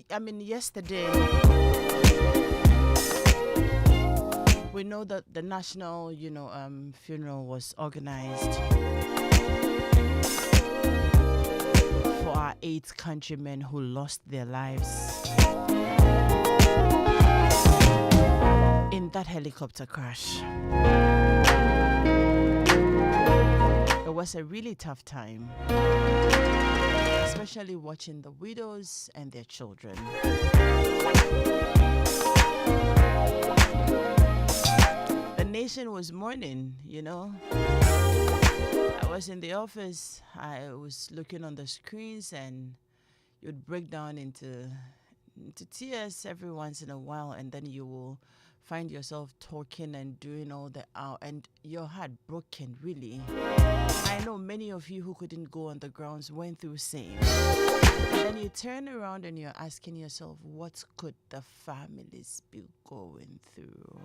yesterday, we know that the national, funeral was organized for our 8 countrymen who lost their lives in that helicopter crash. It was a really tough time, especially watching the widows and their children. The nation was mourning, I was in the office, I was looking on the screens, and you'd break down into tears every once in a while, and then you will find yourself talking and doing all the out, and your heart broken, really. I know many of you who couldn't go on the grounds went through same. And then you turn around and you're asking yourself, what could the families be going through?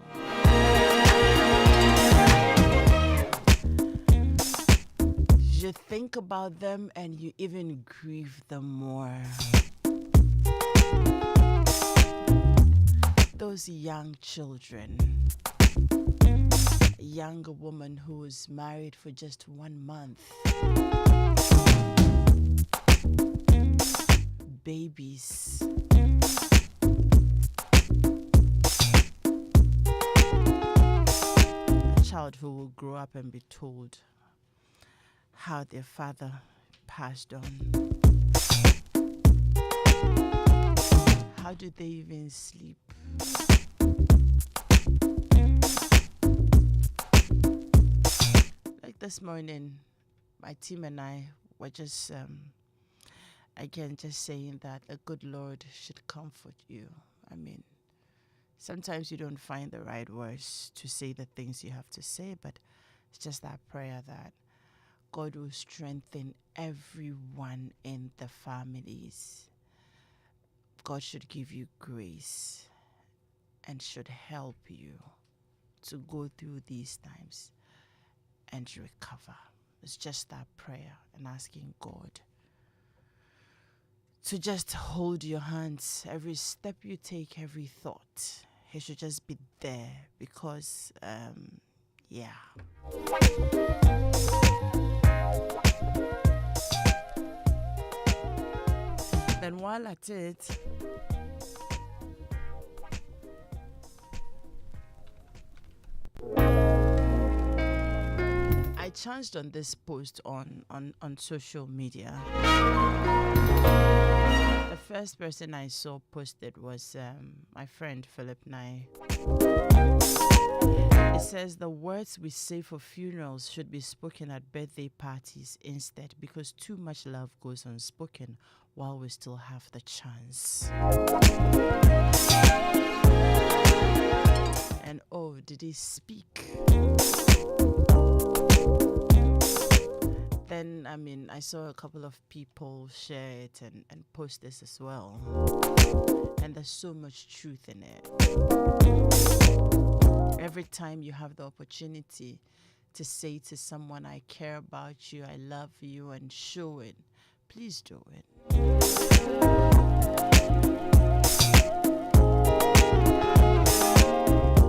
You think about them and you even grieve them more. Those young children, a young woman who was married for just 1 month, babies, a child who will grow up and be told how their father passed on. How do they even sleep? Like this morning, my team and I were just, just saying that the good Lord should comfort you. Sometimes you don't find the right words to say the things you have to say, but it's just that prayer that God will strengthen everyone in the families. God should give you grace and should help you to go through these times and recover. It's just that prayer and asking God to just hold your hands. Every step you take, every thought, He should just be there because, Then while at it, I chanced on this post on social media. The first person I saw posted was my friend Philip Nye. It says the words we say for funerals should be spoken at birthday parties instead, because too much love goes unspoken while we still have the chance. And oh, did he speak? Then, I saw a couple of people share it and post this as well. And there's so much truth in it. Every time you have the opportunity to say to someone, I care about you, I love you, and show it, please do it.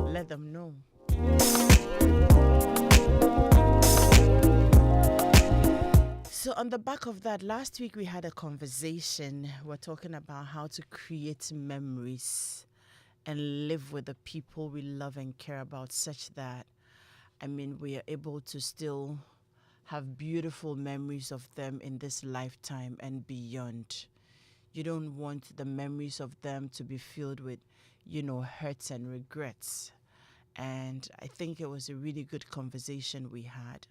Let them know. So on the back of that, last week we had a conversation. We're talking about how to create memories and live with the people we love and care about, such that, we are able to still have beautiful memories of them in this lifetime and beyond. You don't want the memories of them to be filled with, hurts and regrets. And I think it was a really good conversation we had.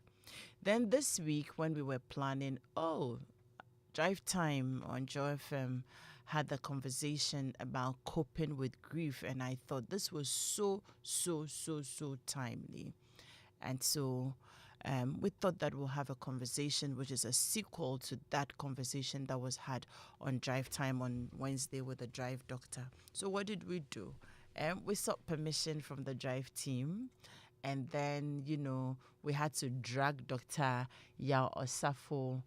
Then this week, when we were planning, Drive Time on Joy FM had the conversation about coping with grief, and I thought this was so timely. And so we thought that we'll have a conversation which is a sequel to that conversation that was had on Drive Time on Wednesday with the Drive Doctor. So what did we do? We sought permission from the Drive team. And then, we had to drag Dr. Yao Osafo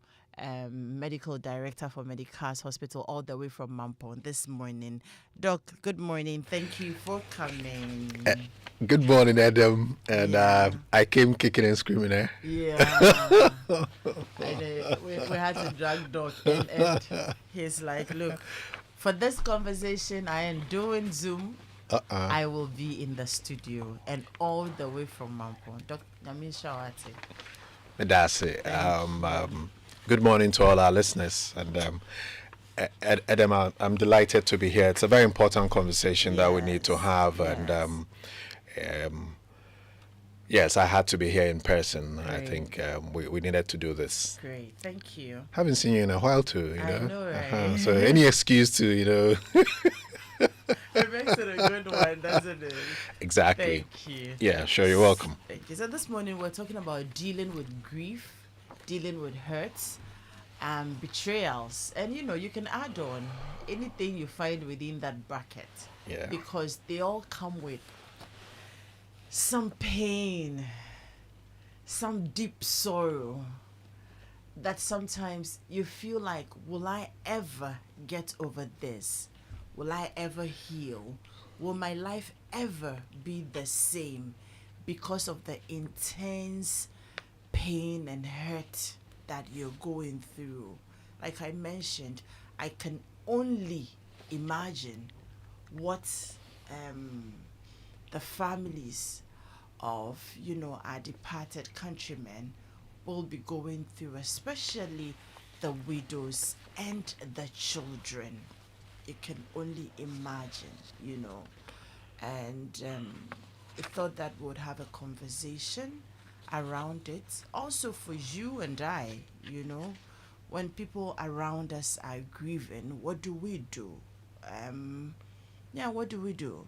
medical director for Medicars Hospital, all the way from Mampon this morning. Doc, good morning. Thank you for coming. Good morning, Adam. And Yeah. I came kicking and screaming. Yeah. We had to drag Doc in, and he's like, look, for this conversation, I am doing Zoom. I will be in the studio and all the way from Mampon. Doc Namin Shawati. That's it. Thank you. Good morning to all our listeners. And Adam, I'm delighted to be here. It's a very important conversation that we need to have. Yes. And yes, I had to be here in person. Great. I think we needed to do this. Great. Thank you. Haven't seen you in a while too, I know, right? So any excuse to, It makes it a good one, doesn't it? Exactly. Thank you. Yeah, sure, you're welcome. Thank you. So this morning we're talking about dealing with grief, dealing with hurts, betrayals. And you can add on anything you find within that bracket. Yeah. Because they all come with some pain, some deep sorrow that sometimes you feel like, will I ever get over this? Will I ever heal? Will my life ever be the same because of the intense pain and hurt that you're going through? Like I mentioned, I can only imagine what the families of our departed countrymen will be going through, especially the widows and the children. You can only imagine. And I thought that we would have a conversation around it. Also for you and I, when people around us are grieving, what do we do? What do we do?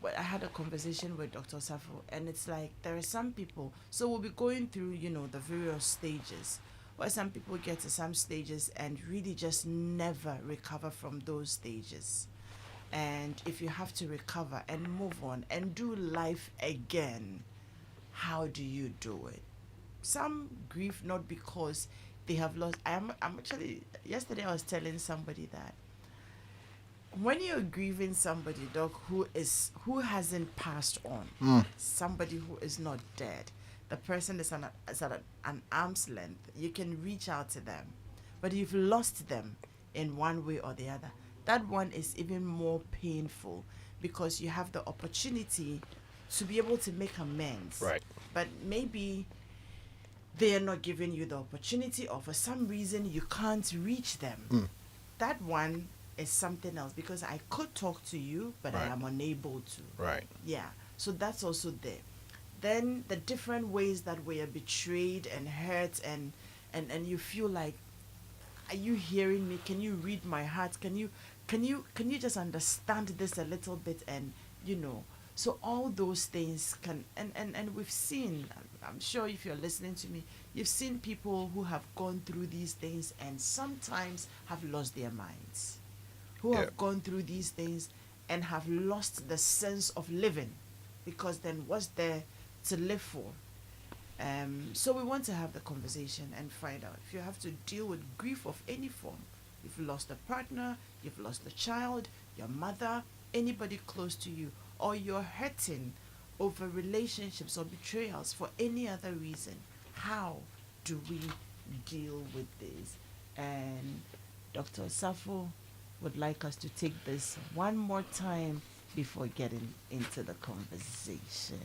Well, I had a conversation with Dr. Safo, and it's like there are some people, so we'll be going through, the various stages, where some people get to some stages and really just never recover from those stages. And if you have to recover and move on and do life again, how do you do it? Some grieve not because they have lost. I'm actually, yesterday I was telling somebody that when you're grieving somebody, Doc, who hasn't passed on, somebody who is not dead, the person is at an arm's length. You can reach out to them, but you've lost them in one way or the other. That one is even more painful because you have the opportunity to be able to make amends. Right. But maybe they are not giving you the opportunity, or for some reason you can't reach them. That one is something else, because I could talk to you, but I Right. am unable to. Right. Yeah. So that's also there. Then the different ways that we are betrayed and hurt, and you feel like, are you hearing me? Can you read my heart? Can you just understand this a little bit? And so all those things can, and we've seen, I'm sure if you're listening to me, you've seen people who have gone through these things and sometimes have lost their minds, who Yeah. have gone through these things and have lost the sense of living, because then what's there to live for? So we want to have the conversation and find out if you have to deal with grief of any form. You've lost a partner, you've lost a child, your mother, anybody close to you, or you're hurting over relationships or betrayals for any other reason. How do we deal with this? And Dr. Safo would like us to take this one more time before getting into the conversation.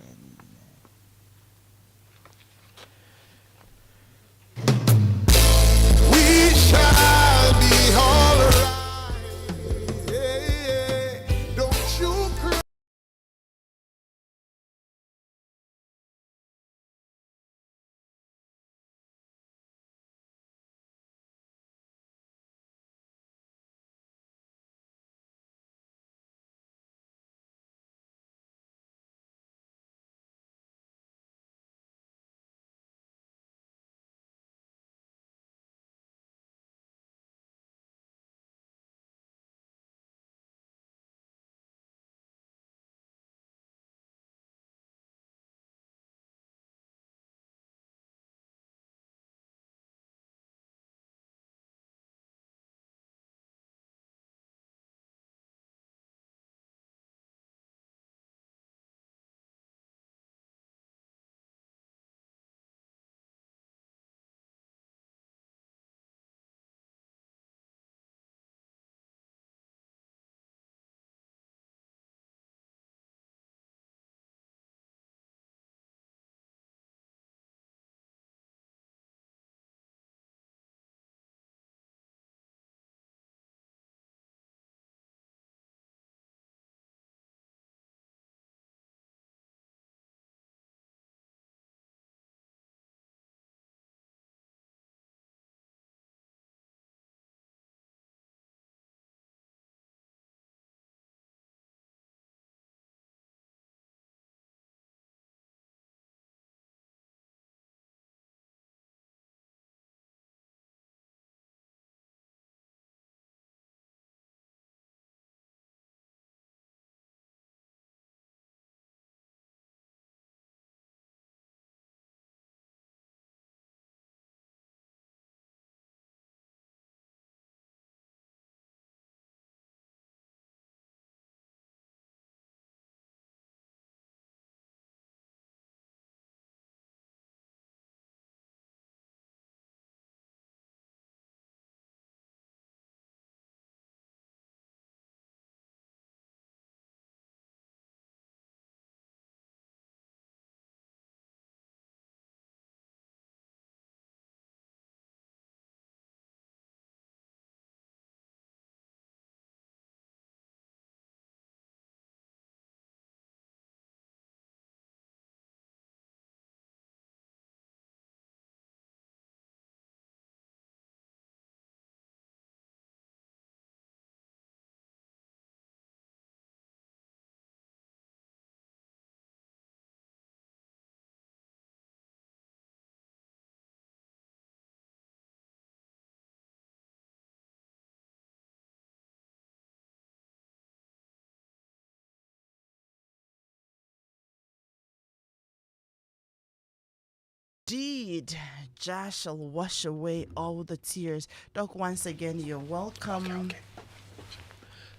indeed. Jah shall wash away all the tears. Doc, once again, you're welcome.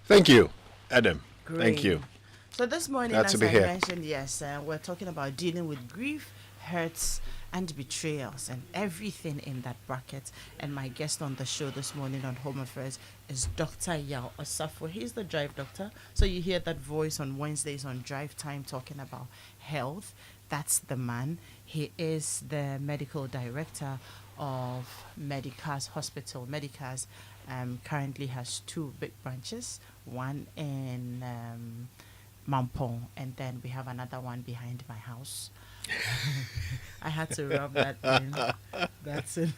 Thank you, Adam. Thank Great. you. So this morning, Glad to as be I here. mentioned, yes, we're talking about dealing with grief, hurts, and betrayals, and everything in that bracket. And my guest on the show this morning on Home Affairs is Dr. Yao Osafo. He's the drive doctor. So you hear that voice on Wednesdays on Drive Time talking about health. That's the man. He is the medical director of Medicas Hospital. Medicas currently has two big branches, one in Mampong, and then we have another one behind my house. I had to rub that in. That's it.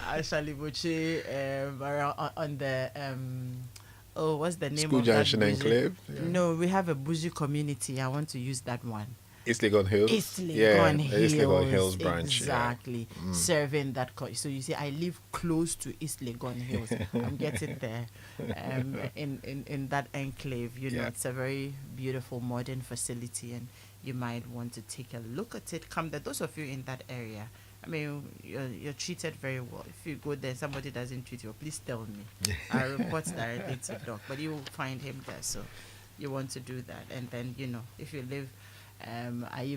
Actually, Buchi, around on the oh, what's the name School of Junction that Enclave. Yeah. No, we have a bougie community. I want to use that one. East Legon Hills. East Yeah, Legon the Hills. East Legon Hills branch. Exactly. Serving that. So you see, I live close to East Legon Hills. I'm getting there. In that enclave, you know, Yeah. it's a very beautiful modern facility, and you might want to take a look at it. Come there. Those of you in that area, I mean, you're treated very well. If you go there, somebody doesn't treat you, please tell me. I'll report directly to Doc. But you will find him there, so you want to do that. And then, you know, if you live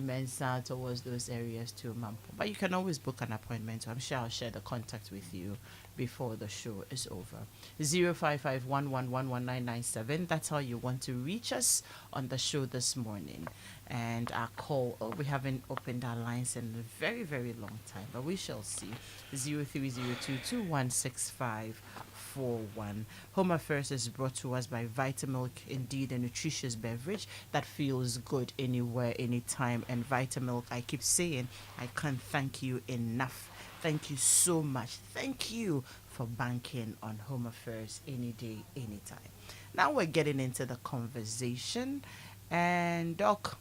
Mensa towards those areas to Mampo. But you can always book an appointment. So I'm sure I'll share the contact with you before the show is over. 0551111997. That's how you want to reach us on the show this morning. And our call, we haven't opened our lines in a very, very long time, but we shall see. 0302216541. Home Affairs is brought to us by Vitamilk, indeed a nutritious beverage that feels good anywhere, anytime. And Vitamilk, I keep saying, I can't thank you enough. Thank you so much. Thank you for banking on Home Affairs any day, anytime. Now we're getting into the conversation. And Doc,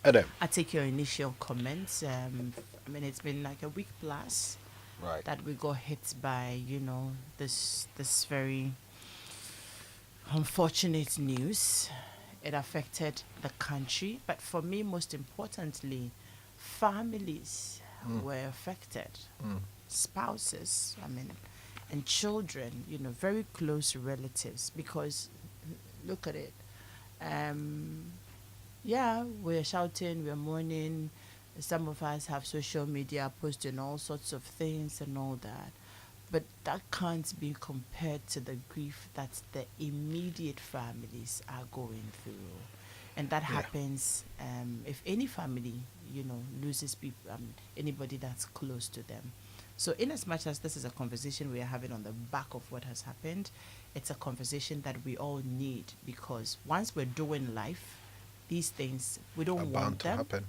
Adam. I take your initial comments. I mean, it's been like a week plus Right. that we got hit by, you know, this very unfortunate news. It affected the country, but for me, most importantly, families were affected. Spouses, I mean, and children, you know, very close relatives, because look at it. Yeah, we're shouting, we're mourning. Some of us have social media posting all sorts of things and all that. But that can't be compared to the grief that the immediate families are going through. And that happens if any family, you know, loses people, anybody that's close to them. So in as much as this is a conversation we are having on the back of what has happened, it's a conversation that we all need, because once we're doing life, these things, we don't Bound want to them. happen.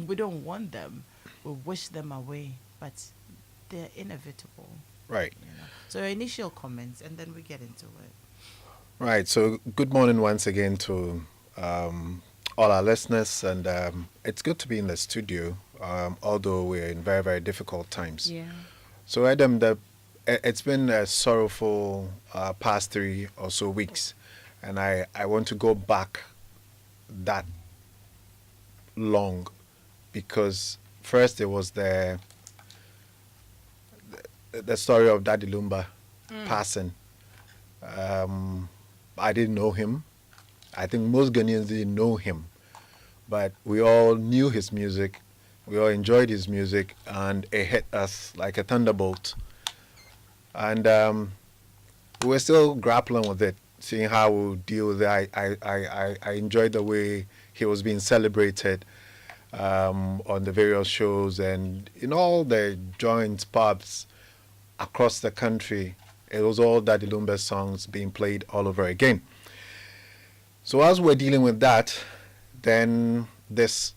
We don't want them. We wish them away, but they're inevitable. Right. You know? So your initial comments, and then we get into it. Right. So good morning once again to all our listeners, and it's good to be in the studio, although we're in very, very difficult times. Yeah. So Adam, it's been a sorrowful past 3 or so weeks, and I want to go back that long, because first it was the story of Daddy Lumba passing. I didn't know him. I think most Ghanaians didn't know him, but we all knew his music. We all enjoyed his music, and it hit us like a thunderbolt. And we were still grappling with it, seeing how we'll deal with it. I enjoyed the way he was being celebrated on the various shows and in all the joints, pubs across the country. It was all Daddy Lumba's songs being played all over again. So as we're dealing with that, then this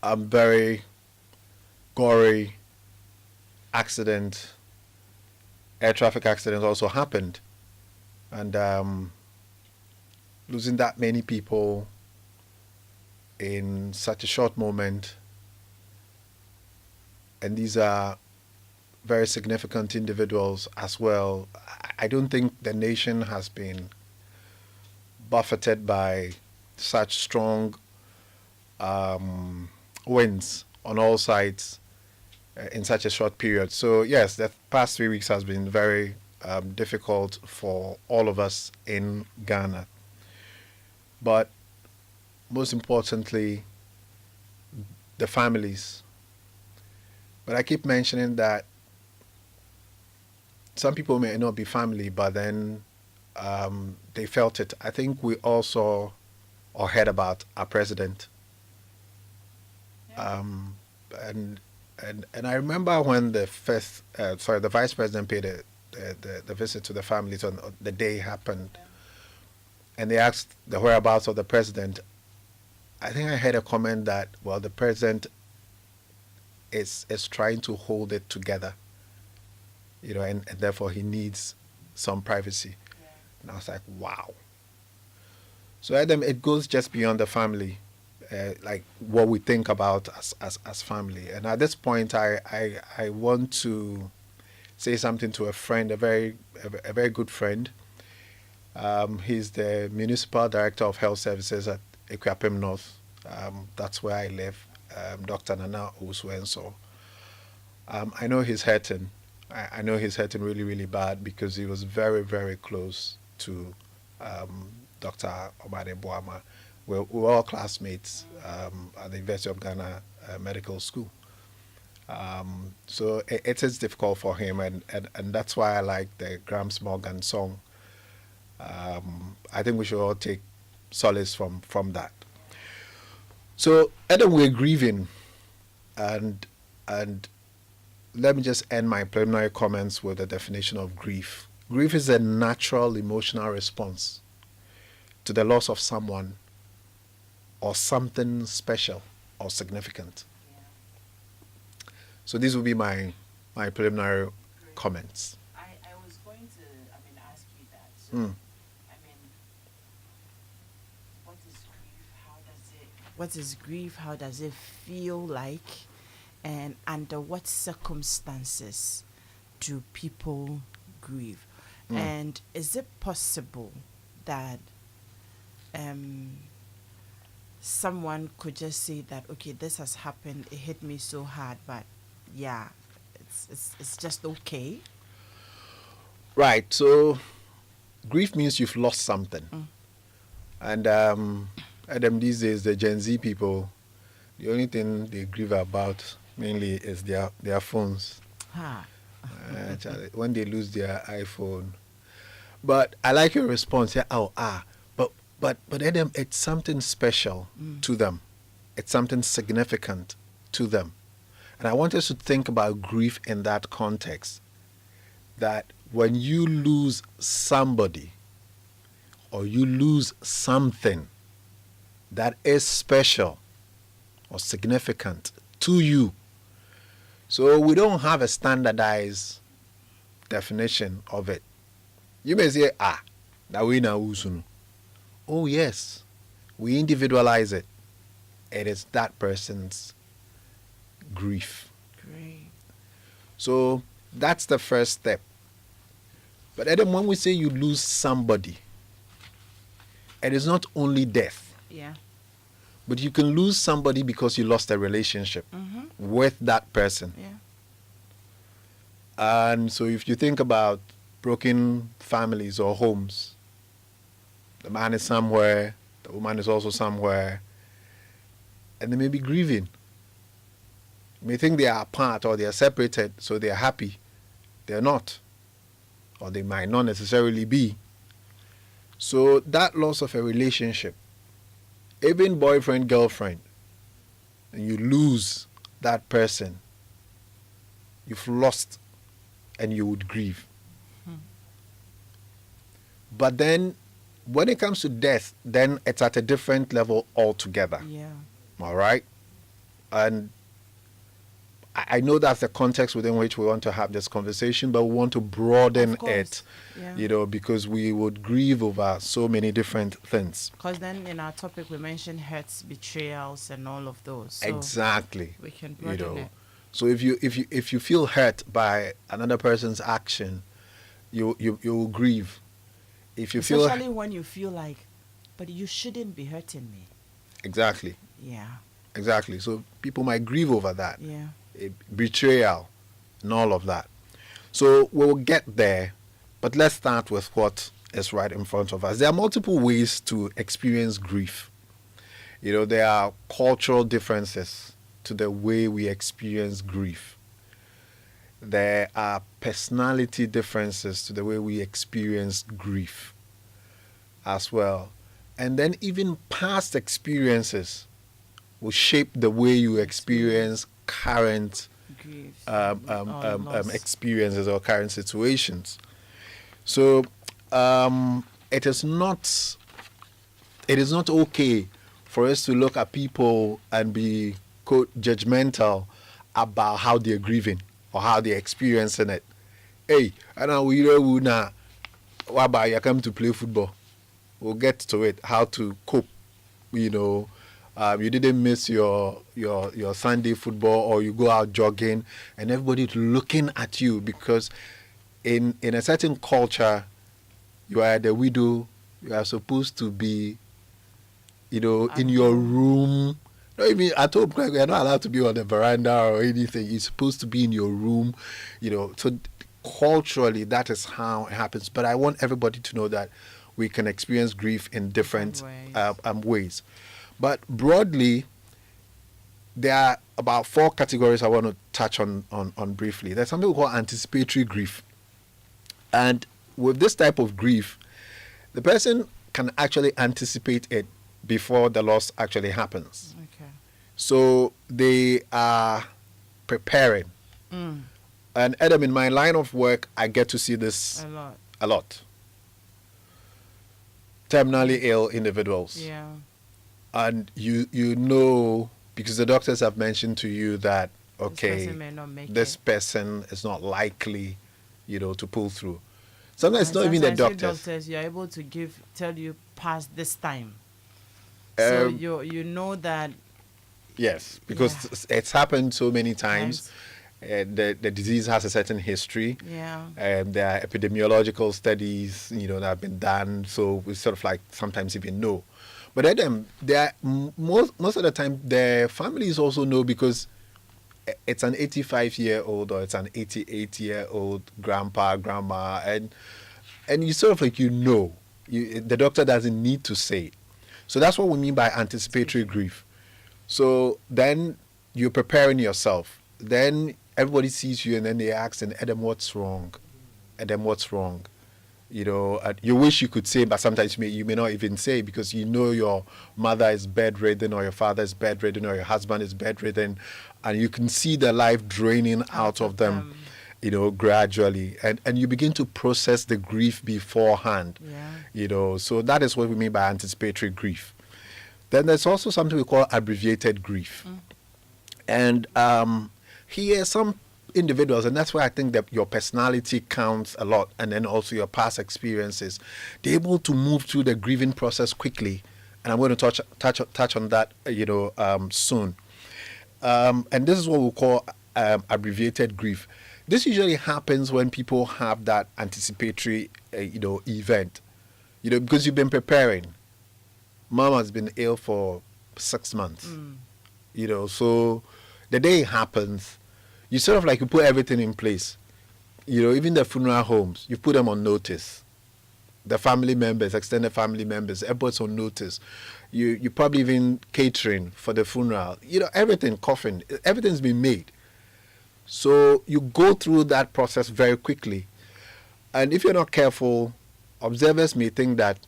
very gory accident, air traffic accident also happened. And losing that many people in such a short moment, and these are very significant individuals as well. I don't think the nation has been buffeted by such strong wins on all sides in such a short period. So yes, the past 3 weeks has been very difficult for all of us in Ghana. But most importantly, the families. But I keep mentioning that some people may not be family, but then they felt it. I think we all saw or heard about our president. Yeah. And I remember when the vice president paid the visit to the families on the day it happened, and they asked the whereabouts of the president. I think I heard a comment that, well, the president is trying to hold it together, and therefore he needs some privacy. Yeah. And I was like, wow. So Adam, it goes just beyond the family, like what we think about as family. And at this point, I want to say something to a friend, a very good friend. He's the municipal director of health services at Equiapem North. That's where I live. Dr. Nana Osuenso. I know he's hurting. I know he's hurting really, really bad because he was very, very close to Dr. Omade Boama. We're all classmates at the University of Ghana Medical School. So it is difficult for him, and that's why I like the Gramps Morgan song. I think we should all take solace from that. So, Adam, we're grieving, and let me just end my preliminary comments with a definition of grief. Grief is a natural emotional response to the loss of someone or something special or significant. Yeah. So these will be my preliminary comments. I was going to, ask you that. So, what is grief? What is grief? How does it feel like? And under what circumstances do people grieve? And is it possible that someone could just say that, okay, this has happened, it hit me so hard, but yeah, it's just okay? Right. So grief means you've lost something. And Adam, these days, the Gen Z people, the only thing they grieve about mainly is their phones. When they lose their iPhone. But I like your response. Yeah, but Adam, it's something special to them. It's something significant to them. And I want us to think about grief in that context. That when you lose somebody or you lose something that is special or significant to you. So we don't have a standardized definition of it. You may say, that we know usunu. Oh yes, we individualize it. It is that person's grief. Great. So that's the first step. But Adam, when we say you lose somebody, it is not only death. Yeah. But you can lose somebody because you lost a relationship with that person. Yeah. And so if you think about broken families or homes, the man is somewhere, the woman is also somewhere, and they may be grieving. You may think they are apart or they are separated, so they are happy. They're not. Or they might not necessarily be. So that loss of a relationship, even boyfriend, girlfriend, and you lose that person, you've lost and you would grieve. But then when it comes to death, then it's at a different level altogether. Yeah. All right? And I know that's the context within which we want to have this conversation, but we want to broaden it, because we would grieve over so many different things. Because then in our topic we mentioned hurts, betrayals, and all of those. So exactly. we can broaden it. So if you feel hurt by another person's action, you will grieve. If you especially when you feel like, but you shouldn't be hurting me. Exactly. Yeah. Exactly. So people might grieve over that. Yeah. Betrayal and all of that. So we'll get there, but let's start with what is right in front of us. There are multiple ways to experience grief. You know, there are cultural differences to the way we experience grief. There are personality differences to the way we experience grief as well. And then even past experiences will shape the way you experience current Grief. experiences or current situations. So it is not okay for us to look at people and be quote judgmental about how they're grieving or how they're experiencing it. Hey, I know we know now. What about you come to play football? We'll get to it. How to cope. You know, you didn't miss your Sunday football, or you go out jogging, and everybody's looking at you because in a certain culture, you are the widow. You are supposed to be, you know, in your room. No, I mean, at home, you're not allowed to be on the veranda or anything. You're supposed to be in your room, you know. So culturally, that is how it happens. But I want everybody to know that we can experience grief in different ways. But broadly, there are about 4 categories I want to touch on briefly. There's something we call anticipatory grief. And with this type of grief, the person can actually anticipate it before the loss actually happens. Okay. So they are preparing. And Adam, in my line of work, I get to see this a lot. Terminally ill individuals. Yeah. And you know, because the doctors have mentioned to you that, okay, this person may not make this it. person is not likely, you know, to pull through. Sometimes it's not even the doctors. You're able to tell you past this time. So you know that. Yes, because it's happened so many times. The disease has a certain history. Yeah. There are epidemiological studies, you know, that have been done. So we sort of like sometimes even know. But then most of the time, the families also know because it's an 85-year-old or it's an 88-year-old grandpa, grandma, and you sort of like, you know, the doctor doesn't need to say it. So that's what we mean by anticipatory grief. So then you're preparing yourself. Then everybody sees you and then they ask, and Adam, what's wrong? Adam, what's wrong? You know, you wish you could say, but sometimes you may not even say because you know your mother is bedridden or your father is bedridden or your husband is bedridden, and you can see the life draining out of them, you know, gradually. And you begin to process the grief beforehand, you know. So that is what we mean by anticipatory grief. Then there's also something we call abbreviated grief. And here some individuals, and that's why I think that your personality counts a lot, and then also your past experiences, they're able to move through the grieving process quickly, and I'm going to touch on that, you know, soon. And this is what we call abbreviated grief. This usually happens when people have that anticipatory, you know, event, you know, because you've been preparing. Mom has been ill for 6 months, you know, so the day it happens, you sort of like, you put everything in place. You know, even the funeral homes, you put them on notice. The family members, extended family members, everybody's on notice. You probably even catering for the funeral. You know, everything, coffin, everything's been made. So you go through that process very quickly. And if you're not careful, observers may think that,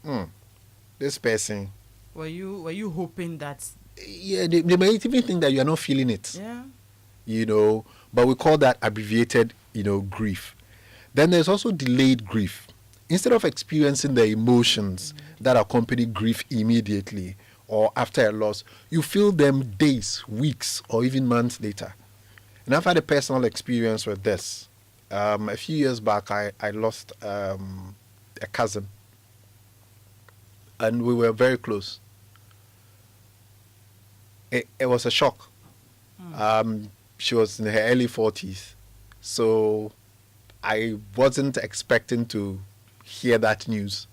this person... Were you hoping that... Yeah, they might even think that you're not feeling it. Yeah. You know, but we call that abbreviated, you know, grief. Then there's also delayed grief. Instead of experiencing the emotions that accompany grief immediately or after a loss, you feel them days, weeks, or even months later. And I've had a personal experience with this. A few years back, I lost a cousin, and we were very close. It was a shock. She was in her early 40s, so I wasn't expecting to hear that news.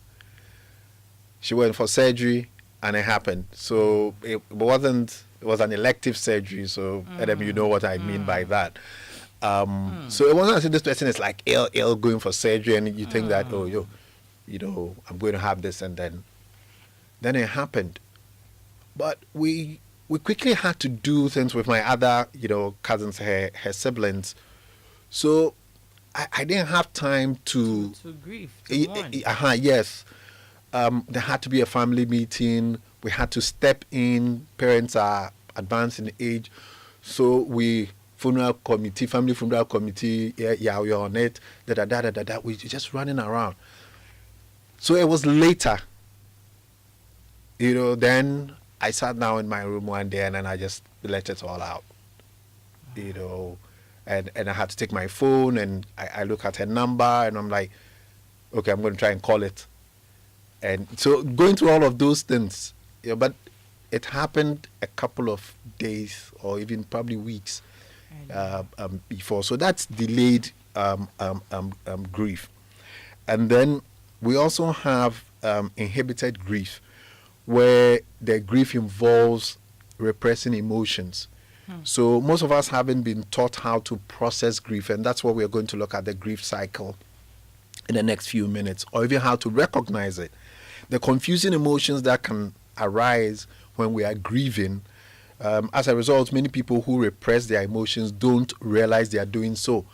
She went for surgery, and it happened. So it wasn't It was an elective surgery, so Adam, you know what I mean by that. So it wasn't as if this person is like ill going for surgery, and you think that, oh, I'm going to have this, and then it happened. But we quickly had to do things with my other, cousins, her siblings. So I didn't have time to grieve. Yes. There had to be a family meeting. We had to step in. Parents are advanced in age, so family funeral committee. Yeah, we're on it. We're just running around. So it was later. Then I sat down in my room one day and then I just let it all out. And I had to take my phone and I look at her number and I'm like, okay, I'm going to try and call it. And so going through all of those things, but it happened a couple of days or even probably weeks before. So that's delayed grief. And then we also have inhibited grief, where the grief involves repressing emotions. So most of us haven't been taught how to process grief, and that's what we're going to look at, the grief cycle, in the next few minutes, or even how to recognize it. The confusing emotions that can arise when we are grieving. As a result, many people who repress their emotions don't realize they are doing so.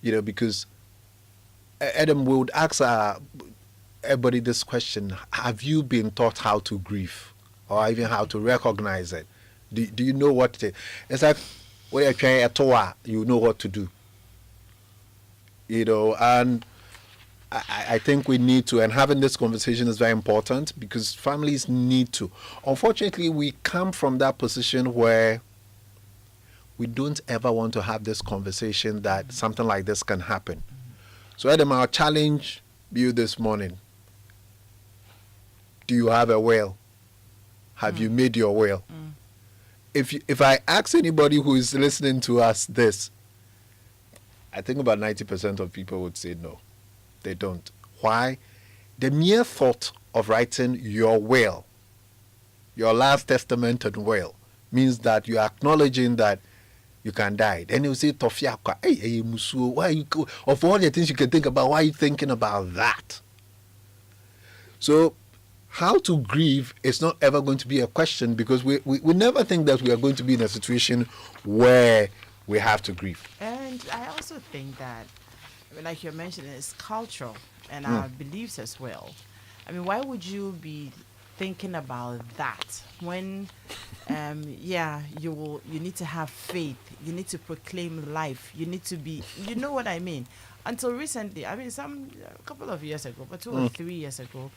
Because Adam would ask everybody this question: have you been taught how to grieve, or even how to recognize it? Do you know what it is? It's like when you're trying a tour, you know what to do. And I think we need to, and having this conversation is very important because families need to. Unfortunately, we come from that position where we don't ever want to have this conversation that something like this can happen. So Adam, I'll challenge you this morning. Do you have a will? Have you made your will? If I ask anybody who is listening to us this, I think about 90% of people would say no, they don't. Why? The mere thought of writing your will, your last testament and will, means that you are acknowledging that you can die. Then you say, Tofiakwa, hey, Musu, why you, of all the things you can think about, why are you thinking about that? So how to grieve is not ever going to be a question because we never think that we are going to be in a situation where we have to grieve. And I also think that, like you're mentioning, it's cultural and our beliefs as well. I mean, why would you be thinking about that when, you need to have faith, you need to proclaim life, you need to be, you know what I mean? Until recently, I mean, a couple of years ago, but 2 or 3 years ago,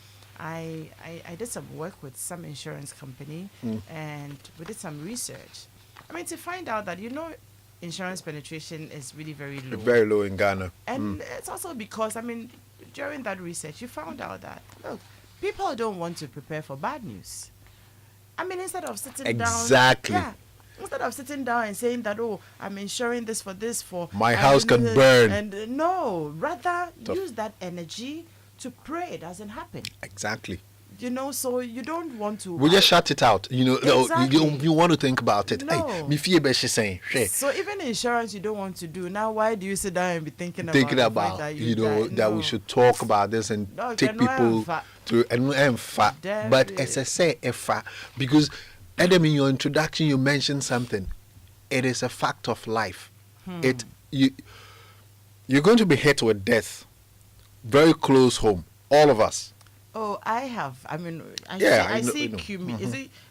I did some work with some insurance company and we did some research. I mean, to find out that, insurance penetration is really very low. Very low in Ghana. And it's also because, I mean, during that research, you found out that, look, people don't want to prepare for bad news. I mean, instead of sitting down. Instead of sitting down and saying that, oh, I'm insuring this for my house can burn. And no, rather use that energy to pray it doesn't happen. Exactly. So you don't want to. We just shut it out. Exactly. You want to think about it. No. Hey, so even insurance you don't want to do. Now, why do you sit down and be thinking about that we should talk about this and take people to and but as I say, because Adam, in your introduction, you mentioned something. It is a fact of life. You're going to be hit with death very close home, all of us. Oh, I have. I mean, I see.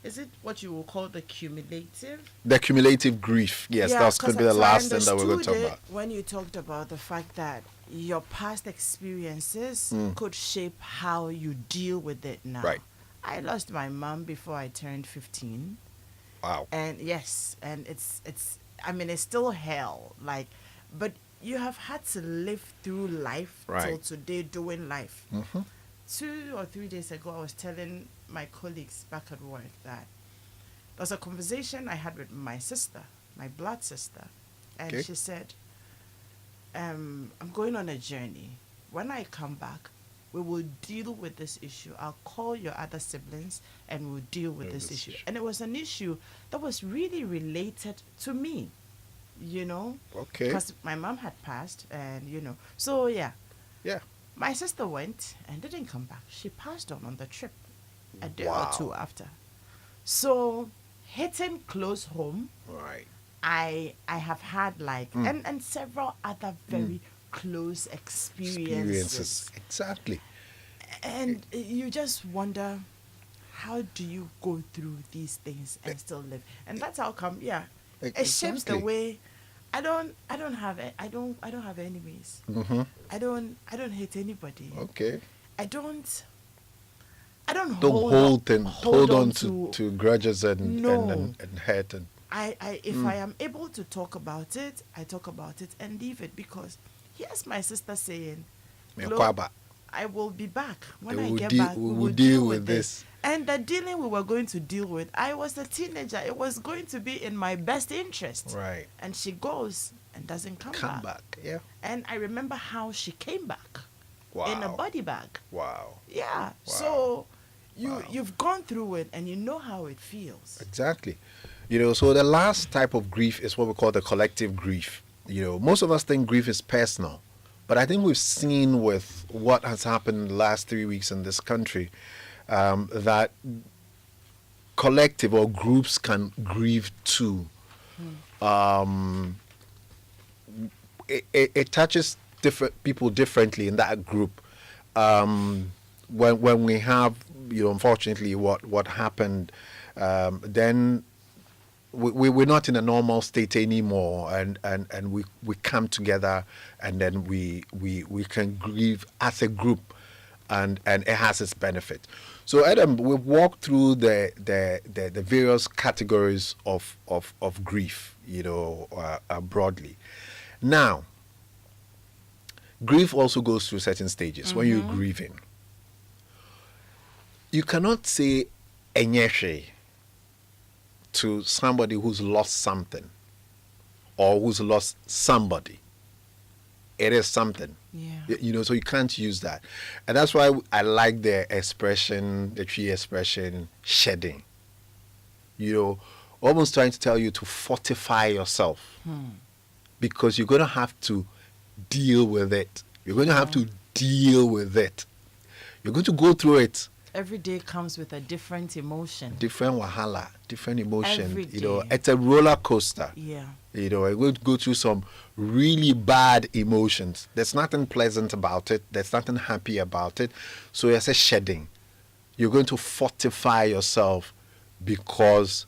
Is it what you will call the cumulative? The cumulative grief. Yes, that's going to be the last thing that we're going to talk about. When you talked about the fact that your past experiences could shape how you deal with it now. Right. I lost my mom before I turned 15. Wow. And yes, and it's I mean, it's still hell. But you have had to live through life till today, doing life. 2 or 3 days ago, I was telling my colleagues back at work that there was a conversation I had with my sister, my blood sister, and she said, I'm going on a journey. When I come back, We will deal with this issue. I'll call your other siblings and we'll deal with this issue. And it was an issue that was really related to me, you know, Okay. because my mom had passed, and so yeah, Yeah. my sister went and didn't come back. She passed on the trip a day or Wow. two after. So hitting close home, Right. I have had like Mm. and several other very close experiences. Exactly. And you just wonder, how do you go through these things and still live? And that's how come, yeah, it shapes the Exactly. way. I don't have enemies. Mm-hmm. I don't hate anybody. Okay. I don't Don't hold on to grudges and No. and hate and if I am able to talk about it, I talk about it and leave it, because here's my sister saying, "Glo, Mekwaba. I will be back. When We I will get deal- back, we we will will deal deal with with this." this." And the dealing we were going to deal with, I was a teenager. It was going to be in my best interest. Right. And she goes and doesn't come Come back. back. Yeah. And I remember how she came back Wow. in a body bag. Wow. Yeah. Wow. So Wow. you've gone through it and you know how it feels. Exactly. So the last type of grief is what we call the collective grief. Most of us think grief is personal, but I think we've seen with what has happened the last 3 weeks in this country, that collective or groups can grieve too. It touches different people differently in that group. When we have, unfortunately, what happened, then we're not in a normal state anymore, and we come together, and then we can grieve as a group, and it has its benefit. So Adam, we've walked through the various categories of grief, broadly. Now, grief also goes through certain stages. When you're grieving, you cannot say enyeshe to somebody who's lost something or who's lost somebody. It is something. Yeah. So you can't use that. And that's why I like the tree expression, shedding. Almost trying to tell you to fortify yourself, because you're going to have to deal with it. You're going to have to deal with it. You're going to go through it. Every day comes with a different emotion. Different wahala, different emotion. Every day. It's a roller coaster. Yeah. You're going to go through some really bad emotions. There's nothing pleasant about it. There's nothing happy about it. So it's a shedding. You're going to fortify yourself, because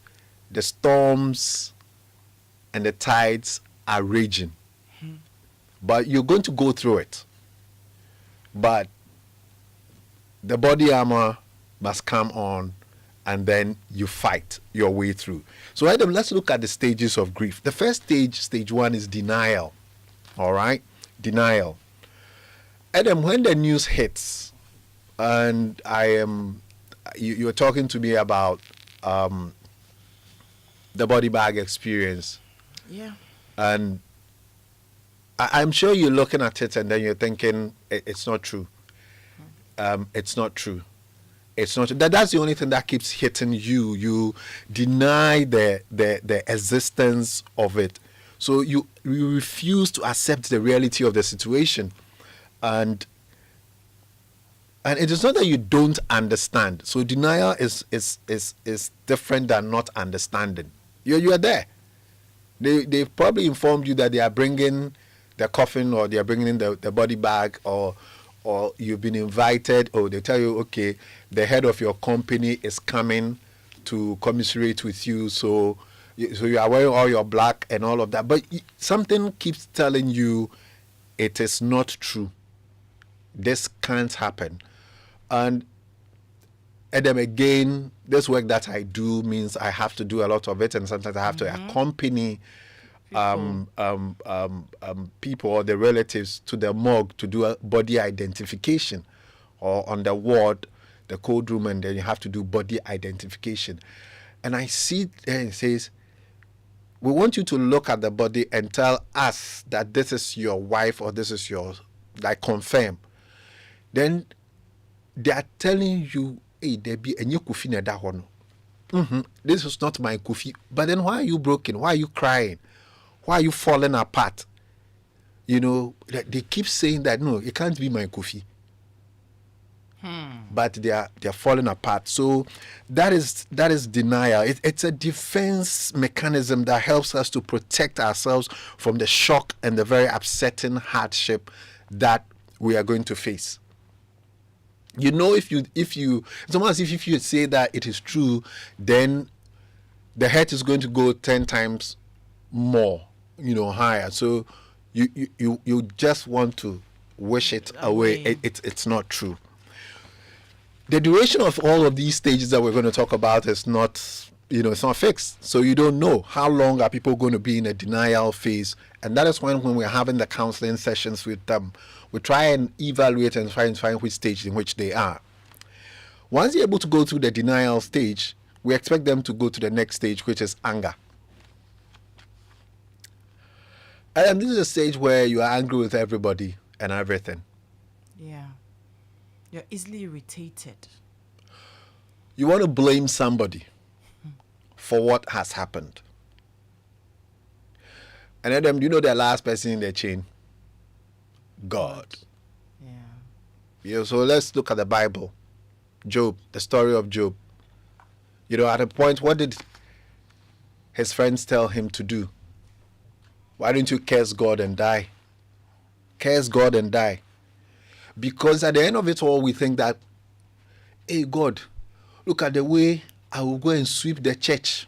the storms and the tides are raging. But you're going to go through it. But the body armor must come on, and then you fight your way through. So Adam, let's look at the stages of grief. The first stage 1, is denial. All right? Denial. Adam, when the news hits, and you were talking to me about the body bag experience, Yeah. and I'm sure you're looking at it and then you're thinking, it's not true. It's not true. It's not. That's the only thing that keeps hitting you. You deny the existence of it. So you refuse to accept the reality of the situation, and it is not that you don't understand. So denial is different than not understanding. You are there. They've probably informed you that they are bringing the coffin, or they are bringing in the body bag, or you've been invited, or they tell you, okay, the head of your company is coming to commiserate with you, so you are wearing all your black and all of that, but something keeps telling you it is not true. This can't happen. And then again, this work that I do means I have to do a lot of it, and sometimes I have to accompany people or the relatives to the morgue to do a body identification, or on the ward, the cold room, and then you have to do body identification. And I see there it says, we want you to look at the body and tell us that this is your wife, or this is your, like, confirm. Then they are telling you, hey, there be a new Kofi na da hono. This is not my Kofi. But then why are you broken? Why are you crying? Why are you falling apart? You know, they keep saying that, no, it can't be my Kofi. But they're falling apart. So that is denial. It's a defense mechanism that helps us to protect ourselves from the shock and the very upsetting hardship that we are going to face. You know, if you it's almost as if you say that it is true, then the hurt is going to go 10 times more, you know, higher. So you just want to wish it away. It's not true. The duration of all of these stages that we're going to talk about is not, you know, it's not fixed. So you don't know how long are people going to be in a denial phase. And that is when we're having the counseling sessions with them, we try and evaluate and try and find which stage in which they are. Once you're able to go through the denial stage, we expect them to go to the next stage, which is anger. And this is a stage where you are angry with everybody and everything. Yeah. You're easily irritated. You want to blame somebody for what has happened. And then, you know, the last person in the chain? God. Yeah, so let's look at the Bible. Job, the story of Job. You know, at a point, what did his friends tell him to do? Why don't you curse God and die? Curse God and die. Because at the end of it all, we think that, hey, God, look at the way I will go and sweep the church.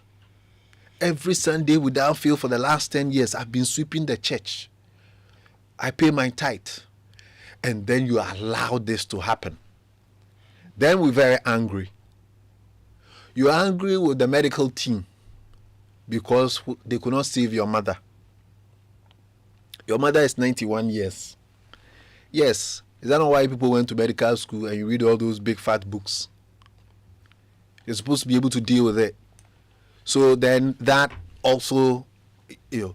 Every Sunday without fail for the last 10 years, I've been sweeping the church. I pay my tithe. And then you allow this to happen. Then we're very angry. You're angry with the medical team because they could not save your mother. Your mother is 91 years. Yes. Is that not why people went to medical school and you read all those big fat books? You're supposed to be able to deal with it. So then that also, you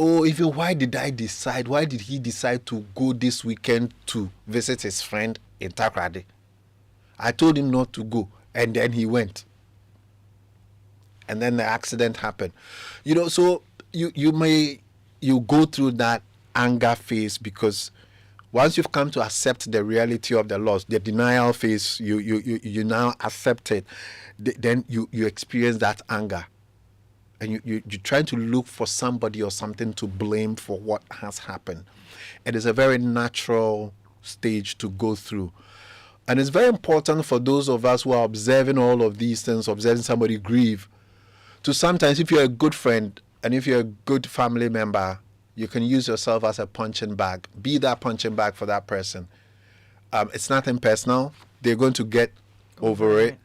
know, even why did he decide to go this weekend to visit his friend in Takrady? I told him not to go, and then he went. And then the accident happened. You know, so you go through that anger phase because once you've come to accept the reality of the loss, the denial phase, you now accept it, then you experience that anger. And you're trying to look for somebody or something to blame for what has happened. It is a very natural stage to go through. And it's very important for those of us who are observing all of these things, observing somebody grieve, to sometimes, if you're a good friend and if you're a good family member, you can use yourself as a punching bag. Be that punching bag for that person. It's nothing personal. They're going to get over it.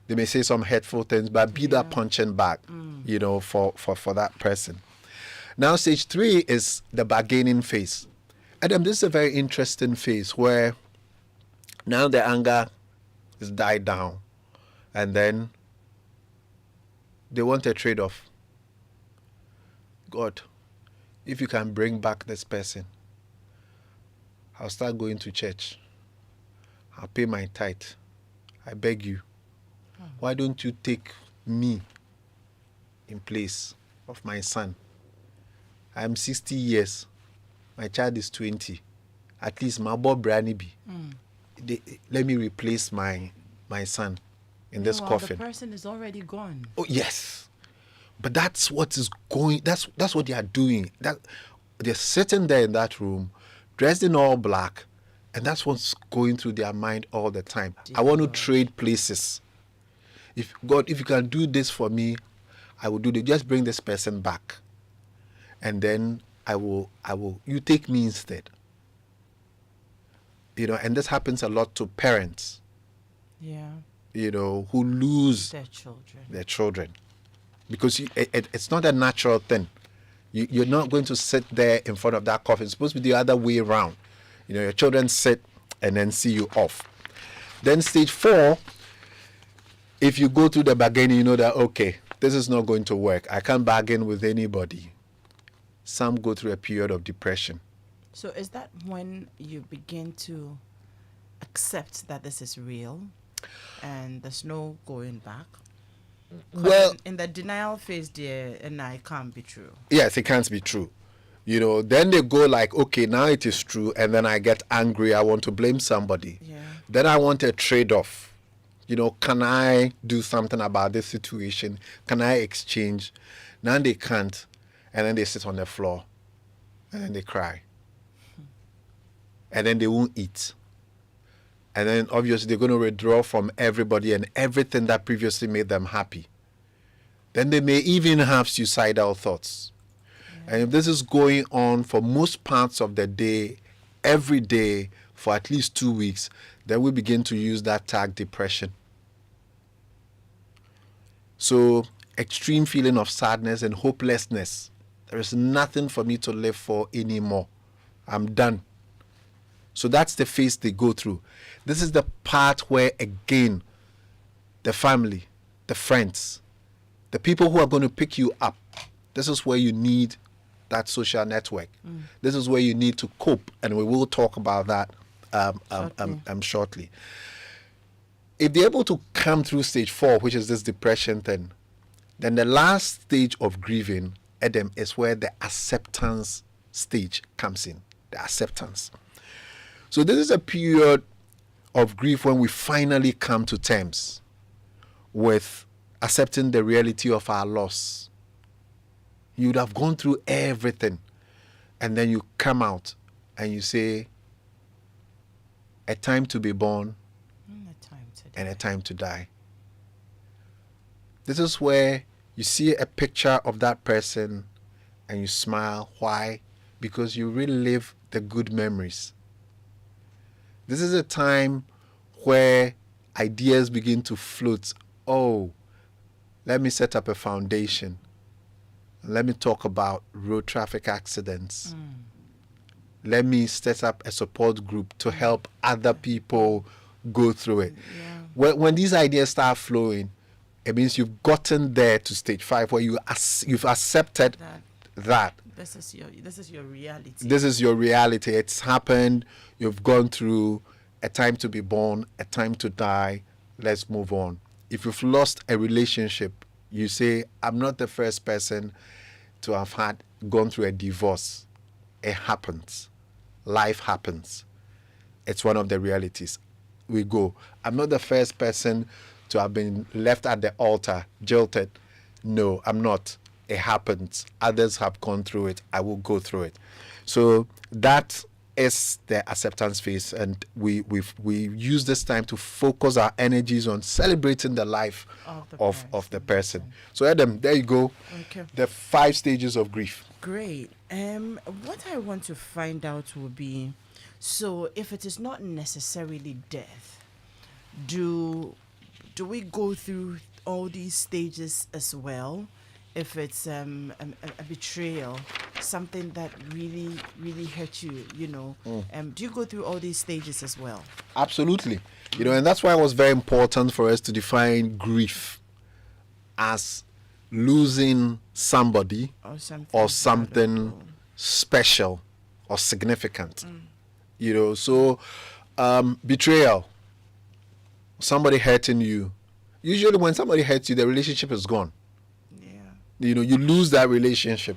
They may say some hurtful things, but be that punching bag, you know, for that person. Now, stage 3 is the bargaining phase. And this is a very interesting phase where now the anger is died down. And then they want a trade-off. God, if you can bring back this person, I'll start going to church. I'll pay my tithe. I beg you. Why don't you take me in place of my son? I'm 60 years. My child is 20. At least my boy Brani be. Let me replace my son in this coffin. The person is already gone. Oh, yes. But that's what is going, that's what they are doing. That they're sitting there in that room, dressed in all black, and that's what's going through their mind all the time. I want to trade places. If God, if you can do this for me, I will do this. Just bring this person back. And then I will, you take me instead. You know, and this happens a lot to parents. Yeah. You know, who lose their children. Because it's not a natural thing. You're not going to sit there in front of that coffin. It's supposed to be the other way around. You know, your children sit and then see you off. Then stage 4, if you go through the bargaining, you know that, okay, this is not going to work. I can't bargain with anybody. Some go through a period of depression. So is that when you begin to accept that this is real and there's no going back? 'Cause Well, in the denial phase, there, and it can't be true. yes, it can't be true. Then they go like, okay, now it is true, and then I get angry. I want to blame somebody. Yeah. Then I want a trade-off. Can I do something about this situation? Can I exchange? Now they can't, and then they sit on the floor, and then they cry, and then they won't eat. And then obviously they're going to withdraw from everybody and everything that previously made them happy. Then they may even have suicidal thoughts. Yeah. And if this is going on for most parts of the day, every day, for at least 2 weeks, then we begin to use that tag depression. So extreme feeling of sadness and hopelessness. There is nothing for me to live for anymore. I'm done. So that's the phase they go through. This is the part where, again, the family, the friends, the people who are going to pick you up, this is where you need that social network. This is where you need to cope, and we will talk about that shortly. If they're able to come through stage 4, which is this depression thing, then the last stage of grieving, Adam, is where the acceptance stage comes in. The acceptance. So this is a period of grief when we finally come to terms with accepting the reality of our loss. You would have gone through everything, and then you come out and you say, a time to be born and a time to die. This is where you see a picture of that person and you smile. Why? Because you relive the good memories. This is a time where ideas begin to float. Oh, let me set up a foundation. Let me talk about road traffic accidents. Let me set up a support group to help other people go through it. Yeah. When these ideas start flowing, it means you've gotten there to stage 5 where you've accepted that. This is your reality. This is your reality. It's happened. You've gone through a time to be born, a time to die. Let's move on. If you've lost a relationship, you say, I'm not the first person to have gone through a divorce. It happens. Life happens. It's one of the realities. We go. I'm not the first person to have been left at the altar, jilted. No, I'm not. It happens. Others have gone through it. I will go through it. So that is the acceptance phase, and we use this time to focus our energies on celebrating the life of the person. So Adam, there you go. Okay. The 5 stages of grief. Great. What I want to find out will be, so if it is not necessarily death, do we go through all these stages as well? If it's a betrayal, something that really, really hurt you, do you go through all these stages as well? Absolutely. And that's why it was very important for us to define grief as losing somebody or something special or significant. So betrayal, somebody hurting you. Usually when somebody hurts you, the relationship is gone. You lose that relationship.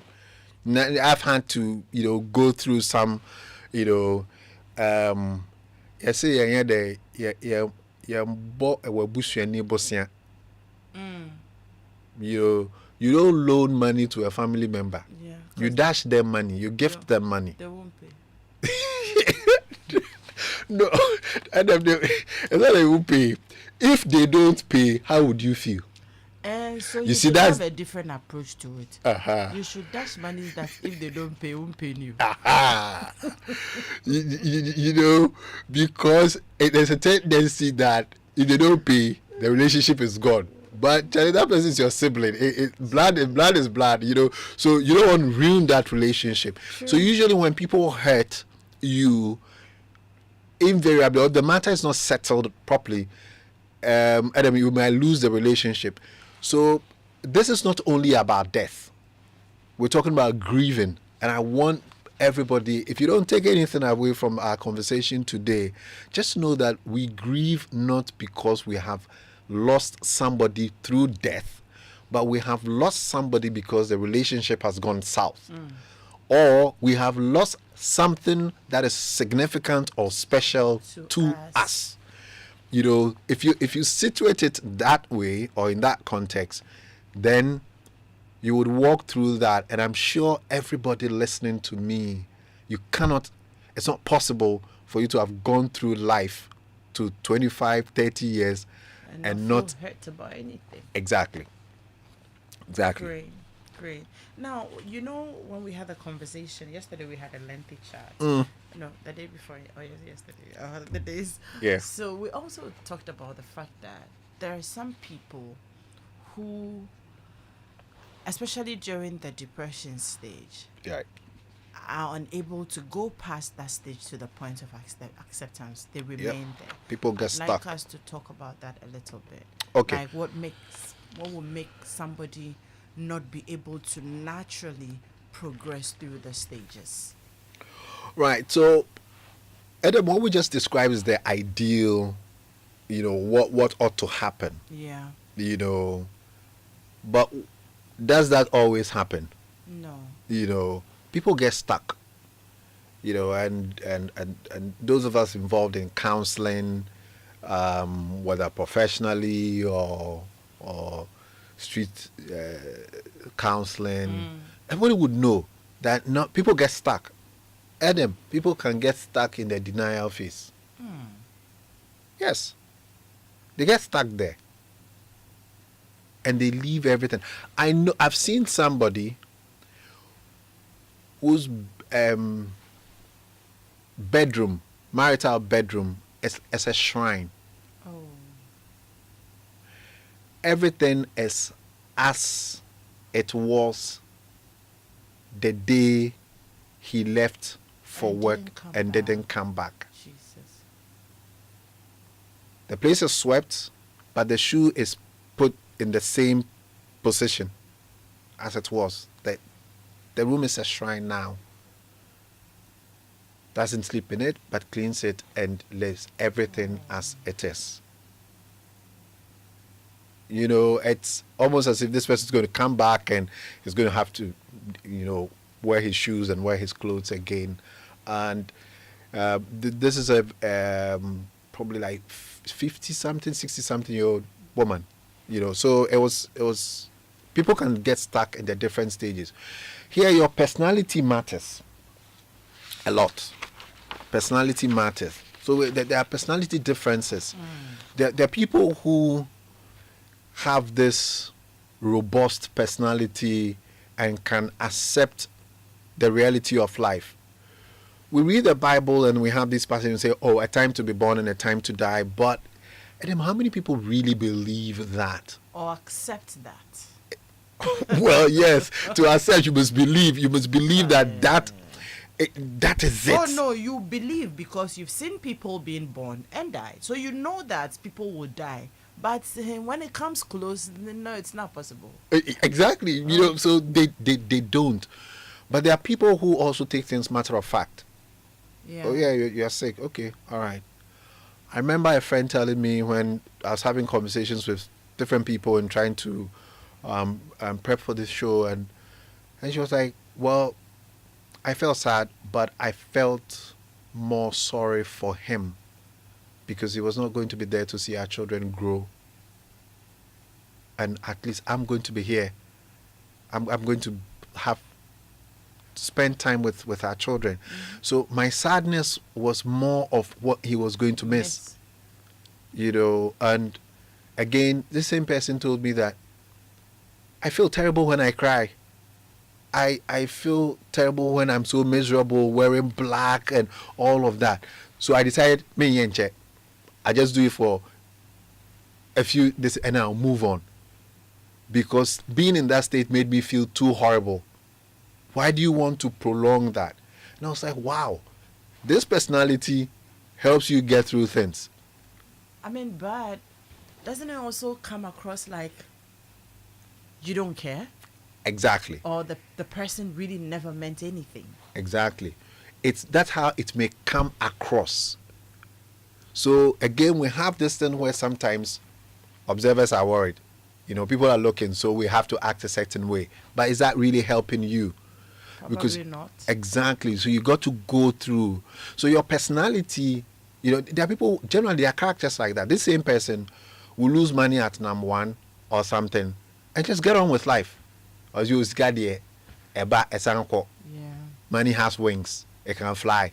I've had to, go through some, you say you don't loan money to a family member. Yeah, you dash them money, you gift them money. They won't pay. No, and it's not they won't pay. If they don't pay, how would you feel? So you should have a different approach to it. You should dash money that if they don't pay, won't pay you. Because there's a tendency that if they don't pay, the relationship is gone. But that person is your sibling. Blood is blood, So you don't want to ruin that relationship. Sure. So usually when people hurt you, invariably, or the matter is not settled properly, Adam, you might lose the relationship. So this is not only about death. We're talking about grieving. And I want everybody, if you don't take anything away from our conversation today, just know that we grieve not because we have lost somebody through death, but we have lost somebody because the relationship has gone south. Or we have lost something that is significant or special to us. You know, if you situate it that way or in that context, then you would walk through that, and I'm sure everybody listening to me, it's not possible for you to have gone through life to 25, 30 years and not hurt about anything. Exactly. Great. Now, you know, when we had a conversation yesterday, we had a lengthy chat. No, the day before, yesterday, the days. Yeah. So we also talked about the fact that there are some people who, especially during the depression stage, Yeah. are unable to go past that stage to the point of acceptance. They remain there. People get I'd stuck. like us to talk about that a little bit. Okay. Like what will make somebody not be able to naturally progress through the stages? Right. So, Adam, what we just described is the ideal, what ought to happen. Yeah. But does that always happen? No. People get stuck. And those of us involved in counseling, whether professionally or street counseling, everybody would know that people get stuck. Adam, people can get stuck in the denial phase. Yes. They get stuck there. And they leave everything. I've seen somebody whose marital bedroom is a shrine. Oh. Everything is as it was the day he left for work and didn't come back. Jesus. The place is swept, but the shoe is put in the same position as it was. The room is a shrine now. Doesn't sleep in it, but cleans it and leaves everything as it is. It's almost as if this person's going to come back and he's going to have to, wear his shoes and wear his clothes again. And this is a probably like 50-something, 60-something-year-old woman. So it was people can get stuck in the different stages. Here, your personality matters a lot. Personality matters. So there are personality differences. There are people who have this robust personality and can accept the reality of life. We read the Bible and we have this passage and say, a time to be born and a time to die. But Adam, how many people really believe that? Or accept that? Well, yes. To accept, you must believe. You must believe that is it. Oh no, you believe because you've seen people being born and die. So you know that people will die. But when it comes close, no, it's not possible. Exactly. So they don't. But there are people who also take things matter of fact. Yeah. Oh yeah, you're sick. Okay, all right. I remember a friend telling me when I was having conversations with different people and trying to prep for this show, and she was like, well, I felt sad, but I felt more sorry for him because he was not going to be there to see our children grow. And at least I'm going to be here. I'm going to spend time with our children. So my sadness was more of what he was going to miss. And again, this same person told me that I feel terrible when I cry. I feel terrible when I'm so miserable, wearing black and all of that. So I decided, I just do it for a few days and I'll move on. Because being in that state made me feel too horrible. Why do you want to prolong that? And I was like, wow, this personality helps you get through things. But doesn't it also come across like you don't care? Exactly. or the person really never meant anything. Exactly. That's how it may come across. So again, we have this thing where sometimes observers are worried. People are looking, so we have to act a certain way. But is that really helping you? Because Probably not. exactly, so you got to go through. So your personality, there are people, generally there are characters like that. This same person will lose money at number one or something and just get on with life. As you got the Yeah. money has wings, it can fly.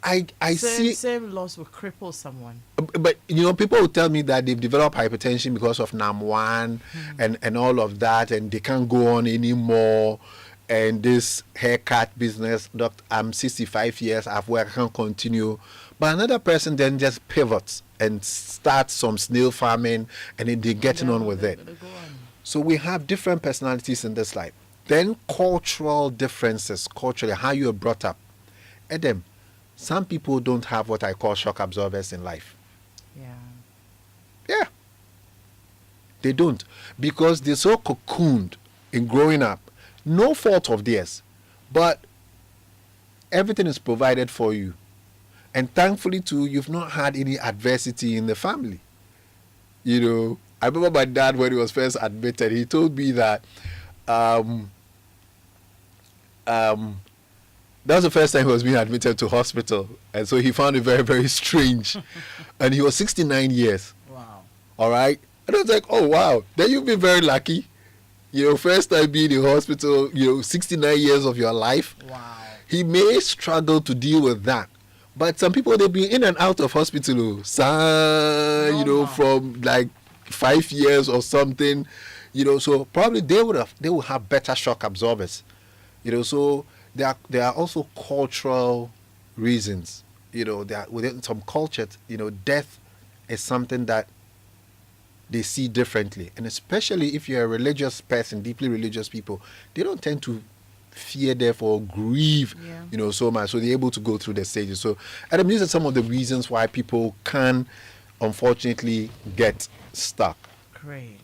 I Same see. same loss will cripple someone. But people will tell me that they've developed hypertension because of NAM1 and all of that, and they can't go on anymore. And this haircut business, doctor, I'm 65 years, I've worked, I can't continue. But another person then just pivots and starts some snail farming, and then they're getting on with it. Go on. So we have different personalities in this life. Then cultural differences, culturally, how you are brought up. Adam, some people don't have what I call shock absorbers in life. Yeah. Yeah. They don't. Because they're so cocooned in growing up. No fault of theirs. But everything is provided for you. And thankfully, too, you've not had any adversity in the family. I remember my dad, when he was first admitted, he told me that that was the first time he was being admitted to hospital. And so he found it very, very strange. And he was 69 years. Wow. All right. And I was like, oh, wow. Then you've been very lucky. First time being in hospital, 69 years of your life. Wow. He may struggle to deal with that. But some people, they've been in and out of hospital, from like 5 years or something. So probably they will have better shock absorbers. So there are also cultural reasons. That within some cultures, death is something that they see differently. And especially if you're a religious person, deeply religious people, they don't tend to fear death or grieve, so much. So they're able to go through the stages. So, Adam, these are some of the reasons why people can, unfortunately, get stuck. Great.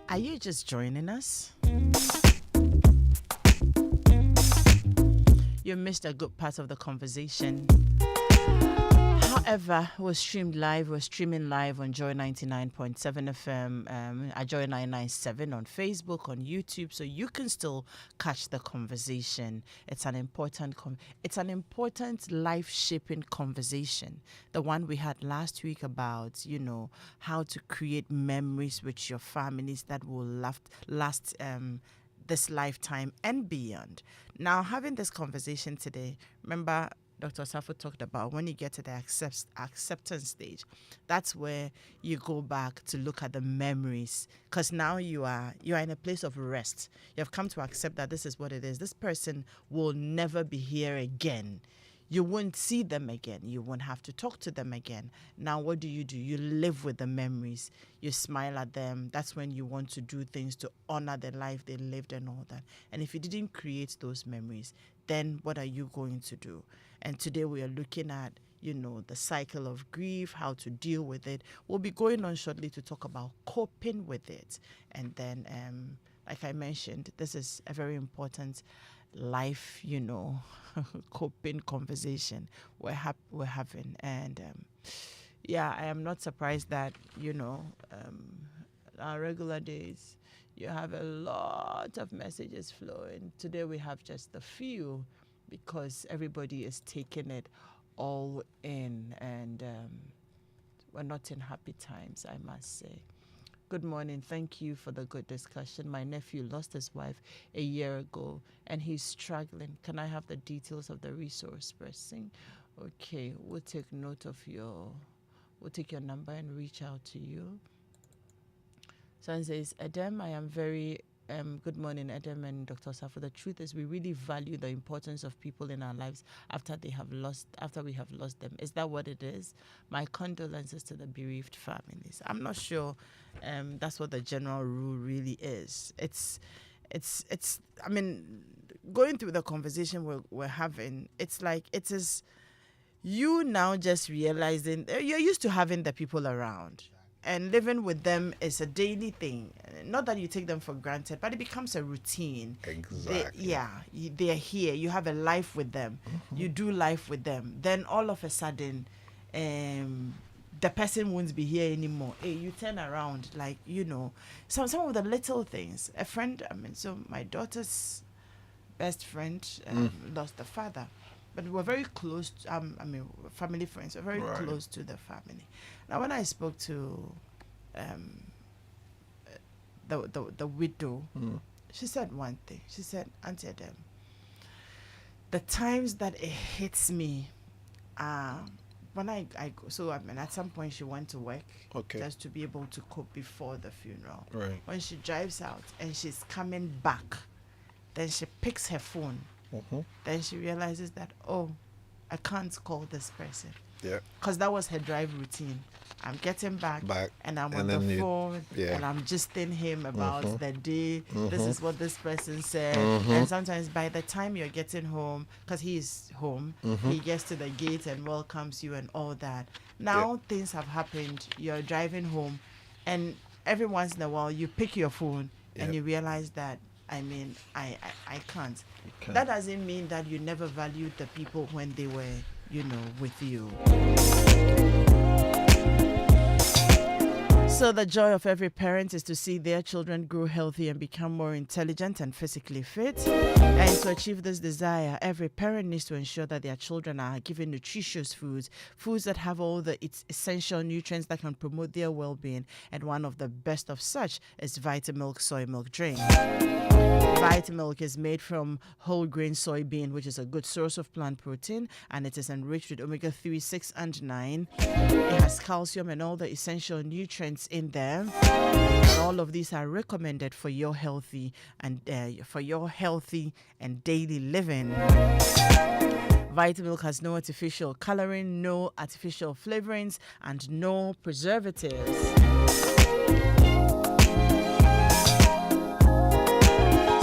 Are you just joining us? You missed a good part of the conversation. However, we're streaming live on Joy 99.7 FM, at Joy 997 on Facebook, on YouTube, so you can still catch the conversation. It's an important life-shaping conversation. The one we had last week about, how to create memories with your families that will last this lifetime and beyond. Now, having this conversation today, remember Dr. Safo talked about when you get to the acceptance stage, that's where you go back to look at the memories, because now you are in a place of rest. You have come to accept that this is what it is. This person will never be here again. You won't see them again. You won't have to talk to them again. Now, what do? You live with the memories. You smile at them. That's when you want to do things to honor the life they lived and all that. And if you didn't create those memories, then what are you going to do? And today we are looking at, the cycle of grief, how to deal with it. We'll be going on shortly to talk about coping with it. And then, like I mentioned, this is a very important life, coping conversation we're having. And I am not surprised that, our regular days, you have a lot of messages flowing. Today we have just a few because everybody is taking it all in, and we're not in happy times, I must say. Good morning. Thank you for the good discussion. My nephew lost his wife a year ago and he's struggling. Can I have the details of the resource person? Okay, we'll take your number and reach out to you. Someone says, Adam, I am very good morning, Adam and Dr. Safo. The truth is, we really value the importance of people in our lives after we have lost them. Is that what it is? My condolences to the bereaved families. I'm not sure that's what the general rule really is. It's going through the conversation we're having, it's like it is, you now just realizing you're used to having the people around. And living with them is a daily thing. Not that you take them for granted, but it becomes a routine. Exactly. They're here. You have a life with them. You do life with them. Then all of a sudden, the person won't be here anymore. Hey, you turn around, like, some of the little things. A friend, so my daughter's best friend lost the father. But we're very close. Family friends. We're very close to the family. Now, when I spoke to the widow, she said one thing. She said, "Auntie Adam, the times that it hits me, when I go, so at some point she went to work just to be able to cope before the funeral. Right. When she drives out and she's coming back, then she picks her phone." Then she realizes that, I can't call this person. Yeah. Because that was her drive routine. I'm getting back and I'm on the phone and I'm gisting him about the day. This is what this person said. And sometimes by the time you're getting home, because he's home, he gets to the gate and welcomes you and all that. Now things have happened. You're driving home and every once in a while you pick your phone and you realize that, I can't. That doesn't mean that you never valued the people when they were, with you. So the joy of every parent is to see their children grow healthy and become more intelligent and physically fit. And to achieve this desire, every parent needs to ensure that their children are given nutritious foods that have all the essential nutrients that can promote their well-being. And one of the best of such is Vitamilk soy milk drink. Vitamilk is made from whole grain soybean, which is a good source of plant protein, and it is enriched with omega-3, 6, and 9. It has calcium and all the essential nutrients in there. And all of these are recommended for your healthy and daily living. Vitamilk has no artificial coloring, no artificial flavorings, and no preservatives.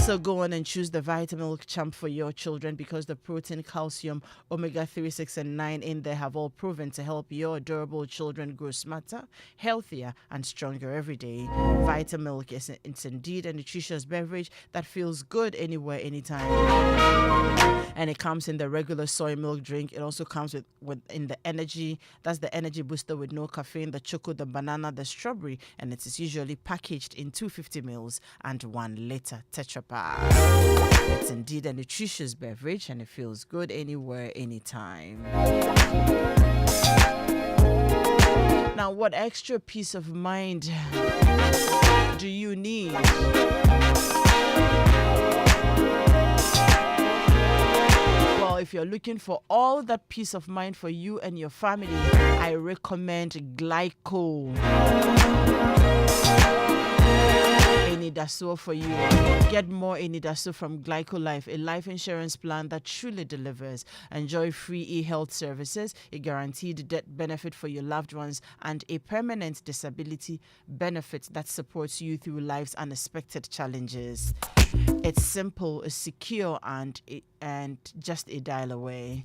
So go on and choose the Vitamilk Champ for your children, because the protein, calcium, omega-3, 6, and 9 in there have all proven to help your adorable children grow smarter, healthier, and stronger every day. Vitamilk it's indeed a nutritious beverage that feels good anywhere, anytime. And it comes in the regular soy milk drink. It also comes with in the energy. That's the energy booster with no caffeine, the choco, the banana, the strawberry, and it is usually packaged in 250 ml and 1 liter Tetra Pak. It's indeed a nutritious beverage and it feels good anywhere, anytime. Now, what extra peace of mind do you need? Well, if you're looking for all that peace of mind for you and your family, I recommend Glyco. Enidaso for you. Get more Enidaso from Glyco Life, a life insurance plan that truly delivers. Enjoy free e-health services, a guaranteed death benefit for your loved ones, and a permanent disability benefit that supports you through life's unexpected challenges. It's simple, it's secure, and just a dial away.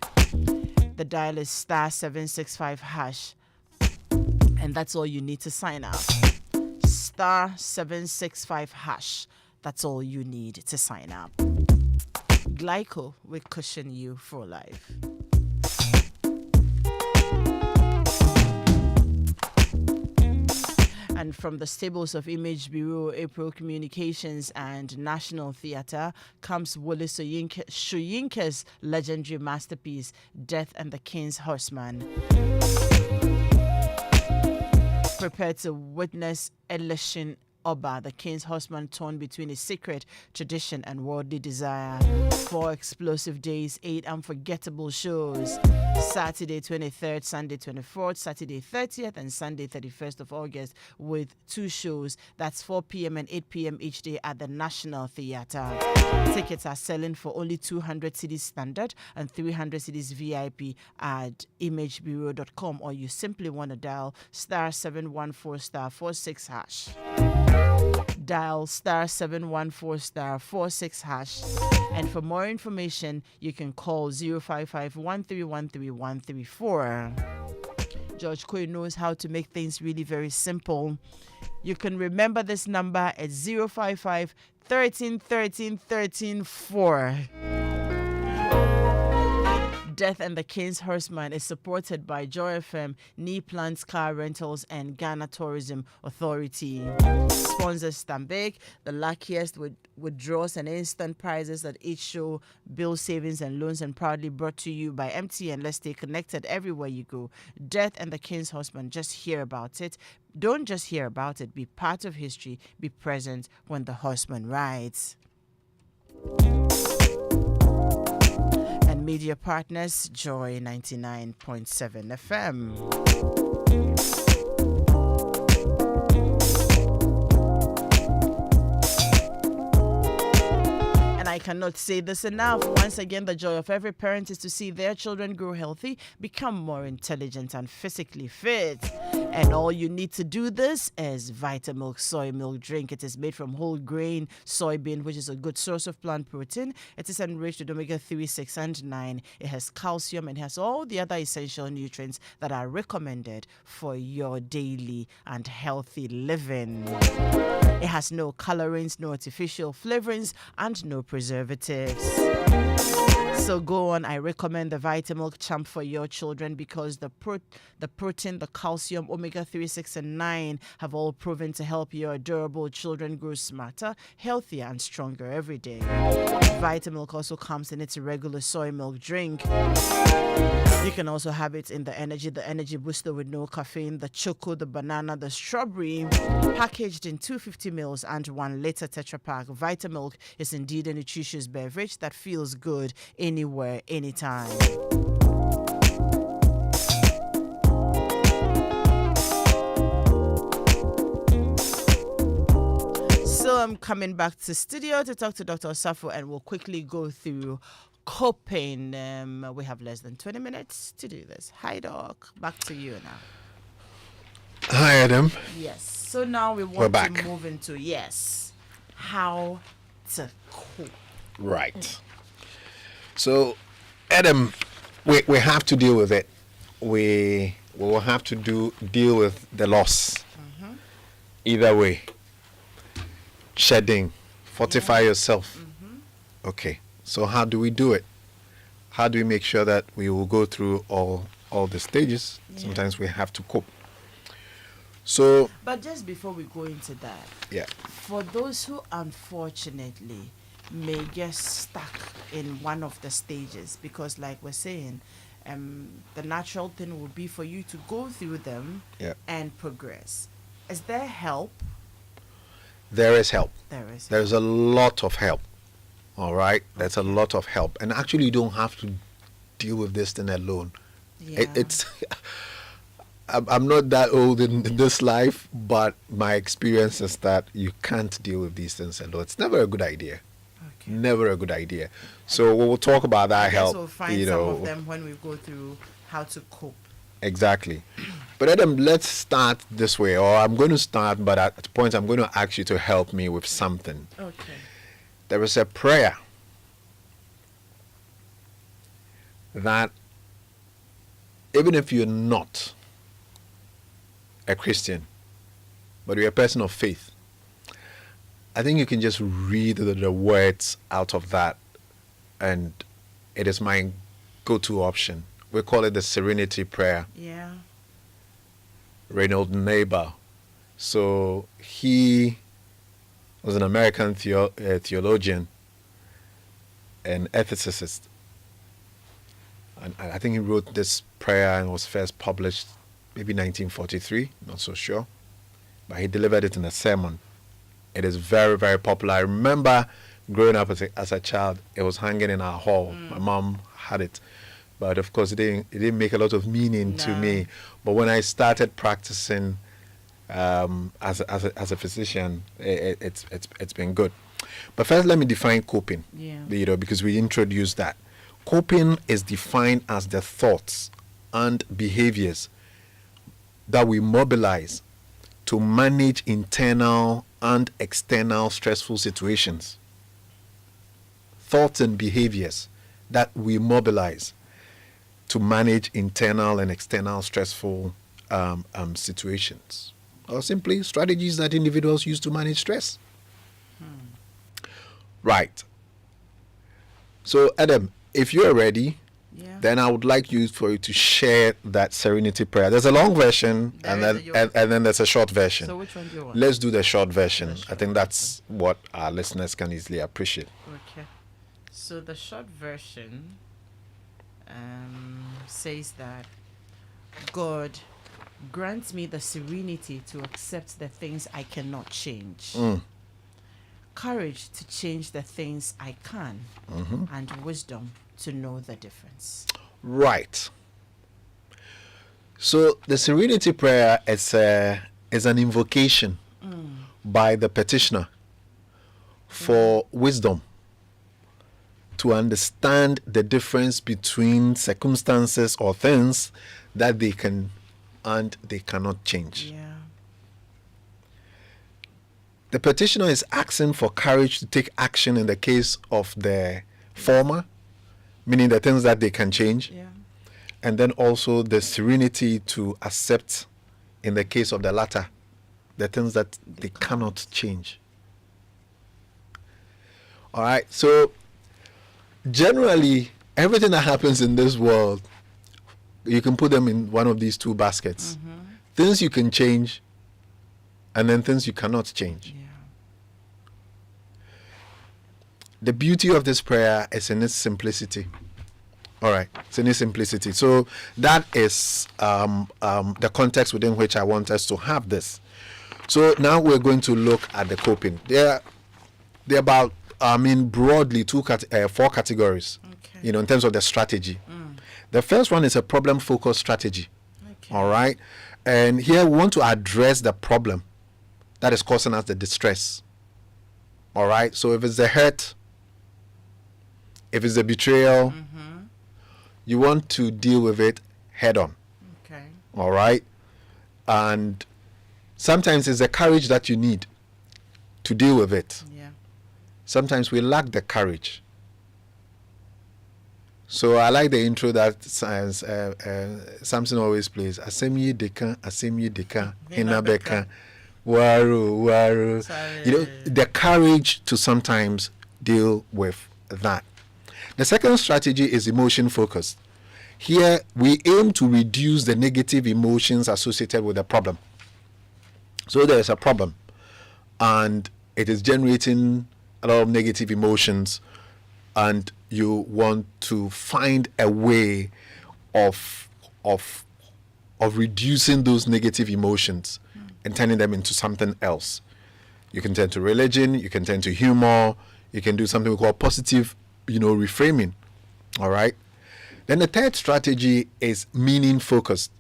The dial is *765#, and that's all you need to sign up. *765#. That's all you need to sign up. Glyco will cushion you for life. And from the stables of Image Bureau, April Communications, and National Theatre comes Wole Soyinka's legendary masterpiece, Death and the King's Horseman. Prepare to witness Elishin Oba, the King's Horseman, torn between a secret tradition and worldly desire. 4 explosive days, 8 unforgettable shows. Saturday 23rd, Sunday 24th, Saturday 30th, and Sunday 31st of August, with 2 shows. That's 4 p.m. and 8 p.m. each day at the National Theatre. Tickets are selling for only 200 cedis standard and 300 cedis VIP at imagebureau.com, or you simply want to dial *714*46#. dial *714 *46#. And for more information, you can call 055-1313-134. George Koy knows how to make things really very simple. You can remember this number at 055 13 13 13 4. Death and the King's Horseman is supported by Joy FM, Knee Plants Car Rentals, and Ghana Tourism Authority. Sponsors Stambik, the luckiest with withdrawals and instant prizes at each show, bill savings and loans, and proudly brought to you by MTN. Let's stay connected everywhere you go. Death and the King's Horseman, just hear about it. Don't just hear about it, be part of history, be present when the horseman rides. Media partners, Joy 99.7 FM. I cannot say this enough. Once again, the joy of every parent is to see their children grow healthy, become more intelligent and physically fit. And all you need to do this is Vitamilk soy milk drink. It is made from whole grain soybean, which is a good source of plant protein. It is enriched with omega-3, 6, and 9. It has calcium and has all the other essential nutrients that are recommended for your daily and healthy living. It has no colorings, no artificial flavorings, and no preservatives. So go on, I recommend the Vitamilk Champ for your children because the protein, the calcium, omega-3, 6, and 9 have all proven to help your adorable children grow smarter, healthier, and stronger every day. Vitamilk also comes in its regular soy milk drink. You can also have it in the energy booster with no caffeine, the choco, the banana, the strawberry, packaged in 250 ml and 1 liter Tetra Pak. Vitamilk is indeed a nutritious beverage that feels good anywhere, anytime. So I'm coming back to studio to talk to Dr. Osafo, and we'll quickly go through coping. We have less than 20 minutes to do this. Hi, Doc. Back to you now. Hi, Adam. Yes. So now we want to move into, how to cope. Right. So, Adam, we have to deal with it. We will have to deal with the loss. Mm-hmm. Either way. Shedding. Fortify yourself. Mm-hmm. Okay. So how do we do it? How do we make sure that we will go through all the stages? Yeah. Sometimes we have to cope. So, but just before we go into that, for those who unfortunately may get stuck in one of the stages, because like we're saying, the natural thing will be for you to go through them and progress. Is there help? There is help. There's a lot of help. All right? Okay. There's a lot of help. And actually, you don't have to deal with this thing alone. Yeah. It's I'm not that old in this life, but my experience is that you can't deal with these things alone. It's never a good idea. Okay. Never a good idea. So we'll talk about that help. We'll find some of them when we go through how to cope. Exactly. But Adam, let's start this way, or I'm going to start, but at points I'm going to ask you to help me with something. Okay. There is a prayer that even if you're not a Christian, but you're a person of faith, I think you can just read the words out of that, and it is my go-to option. We call it the Serenity Prayer. Yeah. Reynold Neighbor. So he was an American theologian and ethicist. And I think he wrote this prayer and was first published maybe 1943, not so sure. But he delivered it in a sermon. It is very, very popular. I remember growing up as a child, it was hanging in our hall. My mom had it. But of course, it didn't make a lot of meaning to me. But when I started practicing as a physician, it's been good. But first, let me define coping. Yeah. Because we introduced that. Coping is defined as the thoughts and behaviors that we mobilize to manage internal and external stressful situations. Thoughts and behaviors that we mobilize to manage internal and external stressful situations, or simply strategies that individuals use to manage stress. Right. So, Adam, if you're ready, then I would like for you to share that serenity prayer. There's a long version, and then there's a short version. So which one do you want? Let's do the short version. I think that's what our listeners can easily appreciate. Okay. So the short version says that God grants me the serenity to accept the things I cannot change, courage to change the things I can, and wisdom to know the difference. Right. So the serenity prayer is an invocation by the petitioner for wisdom to understand the difference between circumstances or things that they can and they cannot change. Yeah. The petitioner is asking for courage to take action in the case of the former, meaning the things that they can change, and then also the serenity to accept in the case of the latter, the things that they cannot change. All right, so generally, everything that happens in this world, you can put them in one of these two baskets. Things you can change, and then things you cannot change. Yeah. The beauty of this prayer is in its simplicity. All right, it's in its simplicity. So that is the context within which I want us to have this. So now we're going to look at the coping. They're about, broadly four categories. Okay. In terms of the strategy. The first one is a problem-focused strategy. Okay. All right, and here we want to address the problem that is causing us the distress. All right, so if it's the hurt, if it's the betrayal, you want to deal with it head on. Okay. All right, and sometimes it's the courage that you need to deal with it. Yeah. Sometimes we lack the courage. So I like the intro that Samson always plays. Asemye deka, hinabeka, waru. The courage to sometimes deal with that. The second strategy is emotion focused. Here we aim to reduce the negative emotions associated with the problem. So there is a problem, and it is generating a lot of negative emotions, and you want to find a way of reducing those negative emotions and turning them into something else. You can turn to religion, you can turn to humor, you can do something we call positive, reframing. All right. Then the third strategy is meaning focused.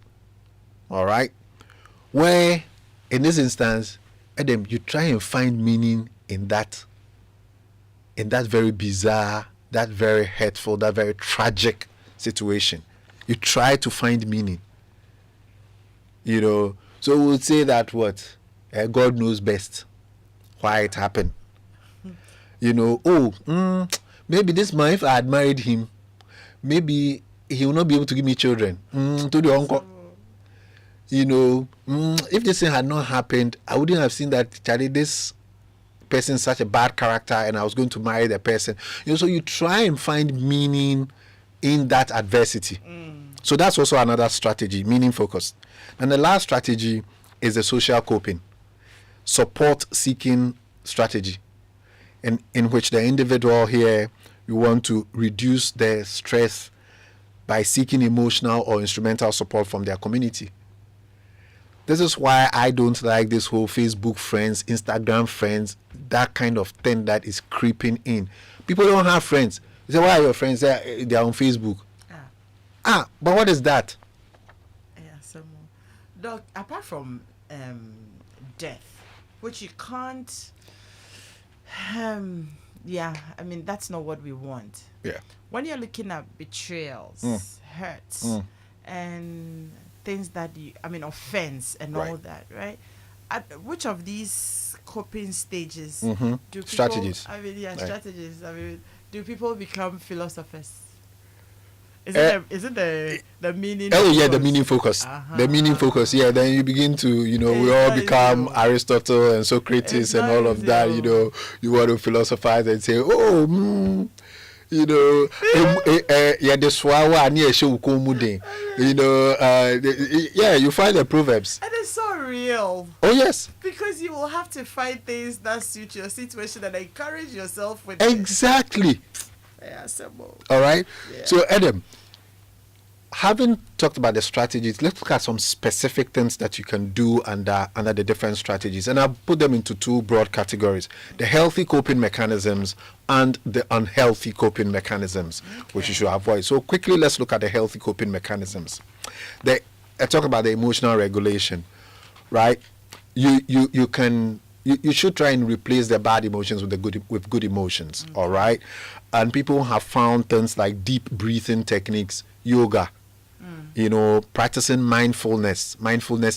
All right. Where in this instance, Adam, you try and find meaning in that very bizarre, that very hurtful, that very tragic situation. You try to find meaning. So we'll say that God knows best why it happened. Maybe this man, if I had married him, maybe he will not be able to give me children. To the uncle. If this thing had not happened, I wouldn't have seen that Charlie, this person is such a bad character and I was going to marry the person. So you try and find meaning in that adversity. So that's also another strategy, meaning focused. And the last strategy is the social coping, support seeking strategy, in which the individual here, you want to reduce their stress by seeking emotional or instrumental support from their community. This is why I don't like this whole Facebook friends, Instagram friends, that kind of thing that is creeping in. People don't have friends. You say, why are your friends? They're on Facebook. But what is that? Yeah, some more. Doc, apart from death, which you can't, that's not what we want. Yeah. When you're looking at betrayals, hurts, and things that offense and Right. all that, right? Which of these coping stages. Mm-hmm. Do people, Strategies. I mean, yeah, Right. strategies. I mean, do people become philosophers? Is Uh, it the meaning? Oh yeah, the focus? meaning focus. Uh-huh. The meaning focus. Yeah, then you begin to, we It's all not become easy. Aristotle and It's Socrates and not all of easy. that. You want to philosophize and say, yeah, the swawa near show kumudin. Yeah, you find the proverbs. And it's so real. Oh yes, Because you will have to find things that suit your situation and encourage yourself with it. exactly. Yeah, simple. All right. Yeah. So Adam, having talked about the strategies, let's look at some specific things that you can do under the different strategies, and I'll put them into two broad categories: the healthy coping mechanisms and the unhealthy coping mechanisms, which you should avoid. So quickly, let's look at the healthy coping mechanisms. I talk about the emotional regulation, right? You should try and replace the bad emotions with good emotions. Okay. All right, and people have found things like deep breathing techniques, yoga, practicing mindfulness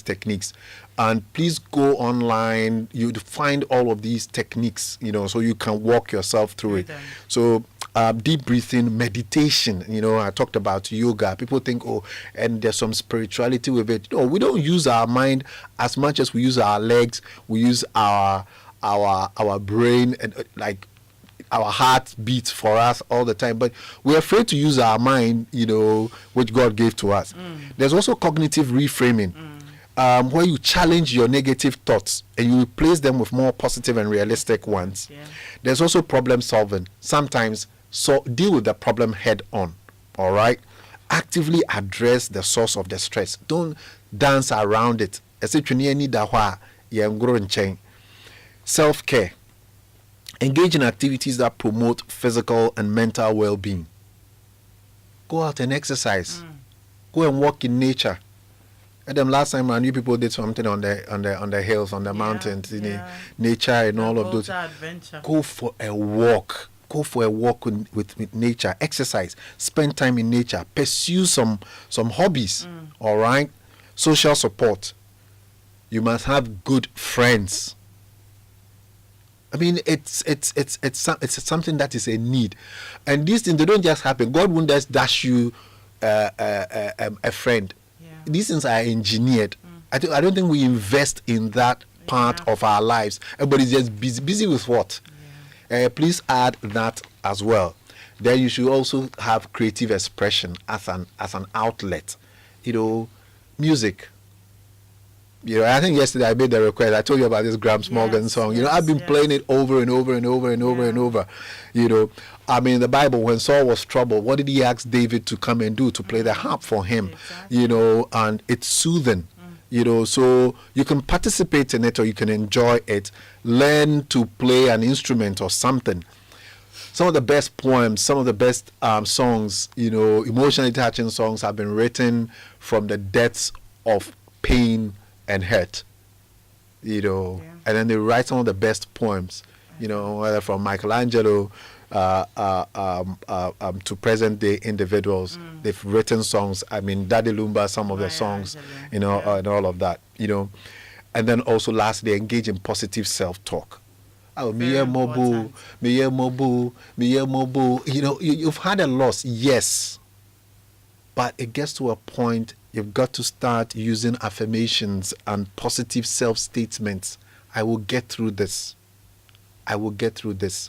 techniques. And please go online. You'd find all of these techniques, so you can walk yourself through it. them. So deep breathing, meditation, I talked about yoga. People think, and there's some spirituality with it. No, we don't use our mind as much as we use our legs. We use our brain, and our heart beats for us all the time, but we're afraid to use our mind, which God gave to us. There's also cognitive reframing, where you challenge your negative thoughts and you replace them with more positive and realistic ones. Yeah. There's also problem solving. Sometimes, deal with the problem head on. All right, actively address the source of the stress. Don't dance around it. Self-care. Engage in activities that promote physical and mental well-being. Go out and exercise. Go and walk in nature. And then last time I knew people did something on the hills, on the mountains, in the nature and all of those. Adventure. Go for a walk. Go for a walk with nature. Exercise. Spend time in nature. Pursue some hobbies. All right. Social support. You must have good friends. I mean, it's something that is a need, and these things, they don't just happen. God won't just dash you a friend. Yeah. These things are engineered. I don't think we invest in that part of our lives. Everybody's just busy with what? Yeah. Please add that as well. Then you should also have creative expression as an outlet. Music. I think yesterday I made the request. I told you about this Gramps Morgan song. I've been playing it over and over and over and over and over. I mean, in the Bible, when Saul was troubled, what did he ask David to come and do? To play the harp for him. Exactly. And it's soothing. So you can participate in it or you can enjoy it. Learn to play an instrument or something. Some of the best poems, some of the best songs, emotionally touching songs have been written from the depths of pain and hurt, and then they write some of the best poems, whether from Michelangelo to present day individuals. They've written songs. I mean, Daddy Lumba, some of the songs, and all of that, and then also lastly, engage in positive self-talk. You've had a loss, yes, but it gets to a point. You've got to start using affirmations and positive self-statements. I will get through this. I will get through this.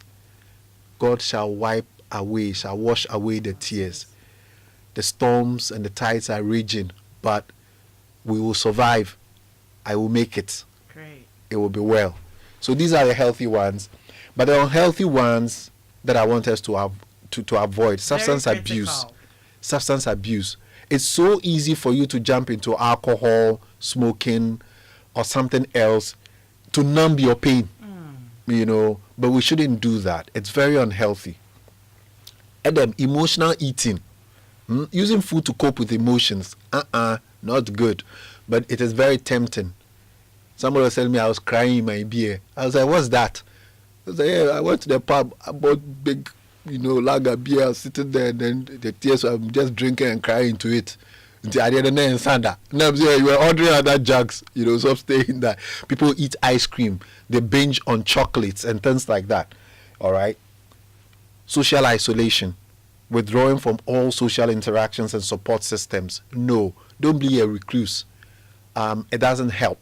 God shall wash away the tears. The storms and the tides are raging, but we will survive. I will make it. Great. It will be well. So these are the healthy ones. But the unhealthy ones that I want us to avoid, substance abuse. Substance abuse. It's so easy for you to jump into alcohol, smoking, or something else to numb your pain, but we shouldn't do that. It's very unhealthy. And then emotional eating, using food to cope with emotions, not good, but it is very tempting. Somebody was telling me I was crying in my beer. I was like, what's that? I was like, yeah, I went to the pub, I bought big lager beer, sitting there, and then the tears, I'm just drinking and crying to it. You were ordering other jugs, stop saying that. People eat ice cream, they binge on chocolates and things like that. All right. Social isolation, withdrawing from all social interactions and support systems. No, don't be a recluse. It doesn't help.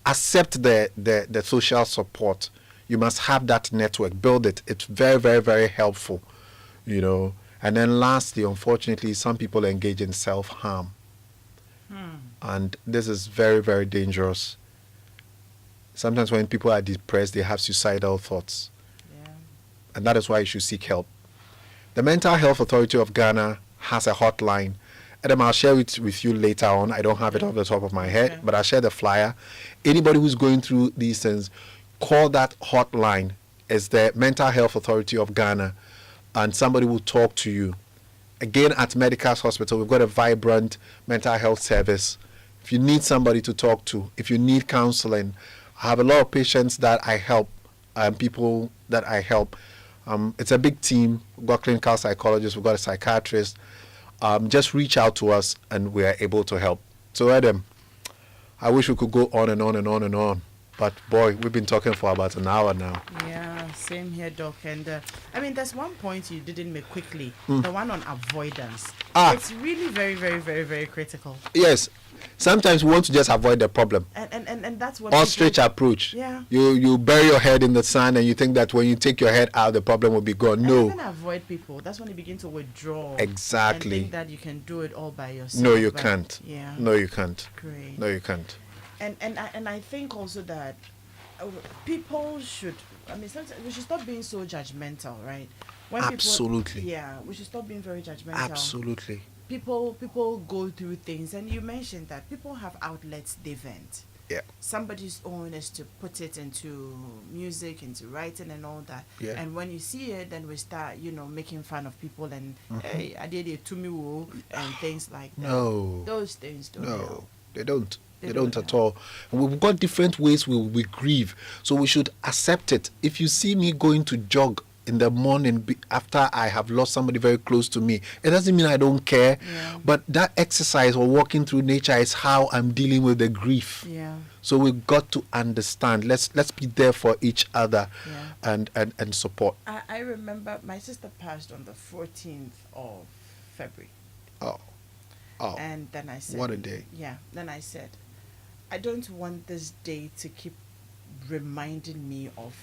Accept the social support. You must have that network, build it. It's very, very, very helpful, And then lastly, unfortunately, some people engage in self-harm. And this is very, very dangerous. Sometimes when people are depressed, they have suicidal thoughts. Yeah. And that is why you should seek help. The Mental Health Authority of Ghana has a hotline. Adam, I'll share it with you later on. I don't have it off the top of my head, but I'll share the flyer. Anybody who's going through these things, call that hotline. It's the Mental Health Authority of Ghana, and somebody will talk to you. Again, at Medicas Hospital, we've got a vibrant mental health service. If you need somebody to talk to, if you need counseling, I have a lot of patients that I help, people that I help. It's a big team. We've got clinical psychologists, we've got a psychiatrist. Just reach out to us and we are able to help. So Adam, I wish we could go on and on and on and on. But boy, we've been talking for about an hour now. Yeah, same here, Doc. And there's one point you didn't make quickly, the one on avoidance. It's really very, very, very, very critical. Yes. Sometimes we want to just avoid the problem. And that's what ostrich approach. Yeah. You bury your head in the sand and you think that when you take your head out, the problem will be gone. No. Even avoid people. That's when you begin to withdraw. Exactly. And think that you can do it all by yourself. No, you can't. Yeah. No, you can't. Great. No, you can't. And I think also that people should. Sometimes we should stop being so judgmental, right? When Absolutely. We should stop being very judgmental. Absolutely. People go through things, and you mentioned that people have outlets they vent. Yeah. Somebody's own is to put it into music, into writing, and all that. Yeah. And when you see it, then we start, making fun of people and hey, I did it to me, woo, and things like that. No. Those things don't help. They don't. They don't at all. And we've got different ways we grieve, so we should accept it. If you see me going to jog in the morning after I have lost somebody very close to me, it doesn't mean I don't care. Yeah. But that exercise or walking through nature is how I'm dealing with the grief. Yeah. So we've got to understand. Let's be there for each other, and support. I remember my sister passed on the 14th of February. Oh. And then I said, what a day. Yeah. Then I said, I don't want this day to keep reminding me of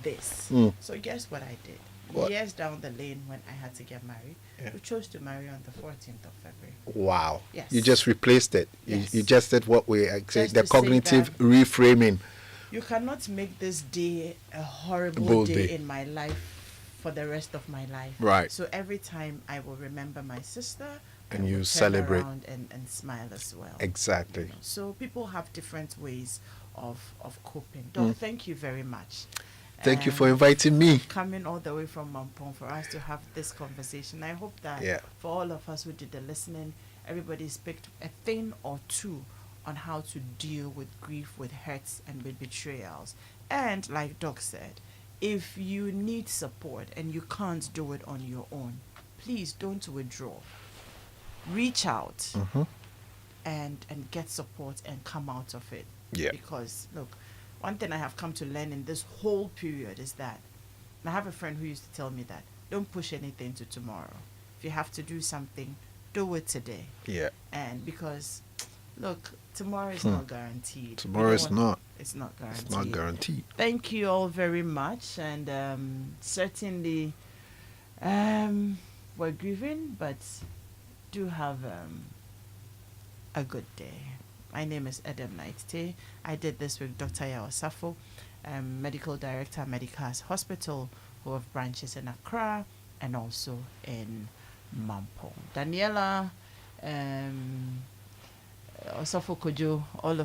this. So guess what I did? What? Years down the lane when I had to get married, we chose to marry on the 14th of February. Wow. Yes. You just replaced it. Yes. You just did what we say, Just the to say cognitive that reframing. You cannot make this day a horrible Bold day day. in my life for the rest of my life. Right. So every time I will remember my sister, And I you will turn celebrate. around and smile as well. Exactly. So people have different ways of coping. Doc, thank you very much. Thank you for inviting me. Coming all the way from Mampong for us to have this conversation. I hope that for all of us who did the listening, everybody's picked a thing or two on how to deal with grief, with hurts, and with betrayals. And like Doc said, if you need support and you can't do it on your own, please don't withdraw. Reach out and get support and come out of it. Yeah. Because look, one thing I have come to learn in this whole period is that, and I have a friend who used to tell me that, don't push anything to tomorrow. If you have to do something, do it today. Yeah. And because, look, tomorrow is not guaranteed. Tomorrow is not. It's not guaranteed. It's not guaranteed. Thank you all very much. And certainly, we're grieving, but do have a good day. My name is Adam Naite. I did this with Dr. Yao Safo, Medical Director, Medicas Hospital, who have branches in Accra and also in Mampong. Daniela, Osafo Kojo, all of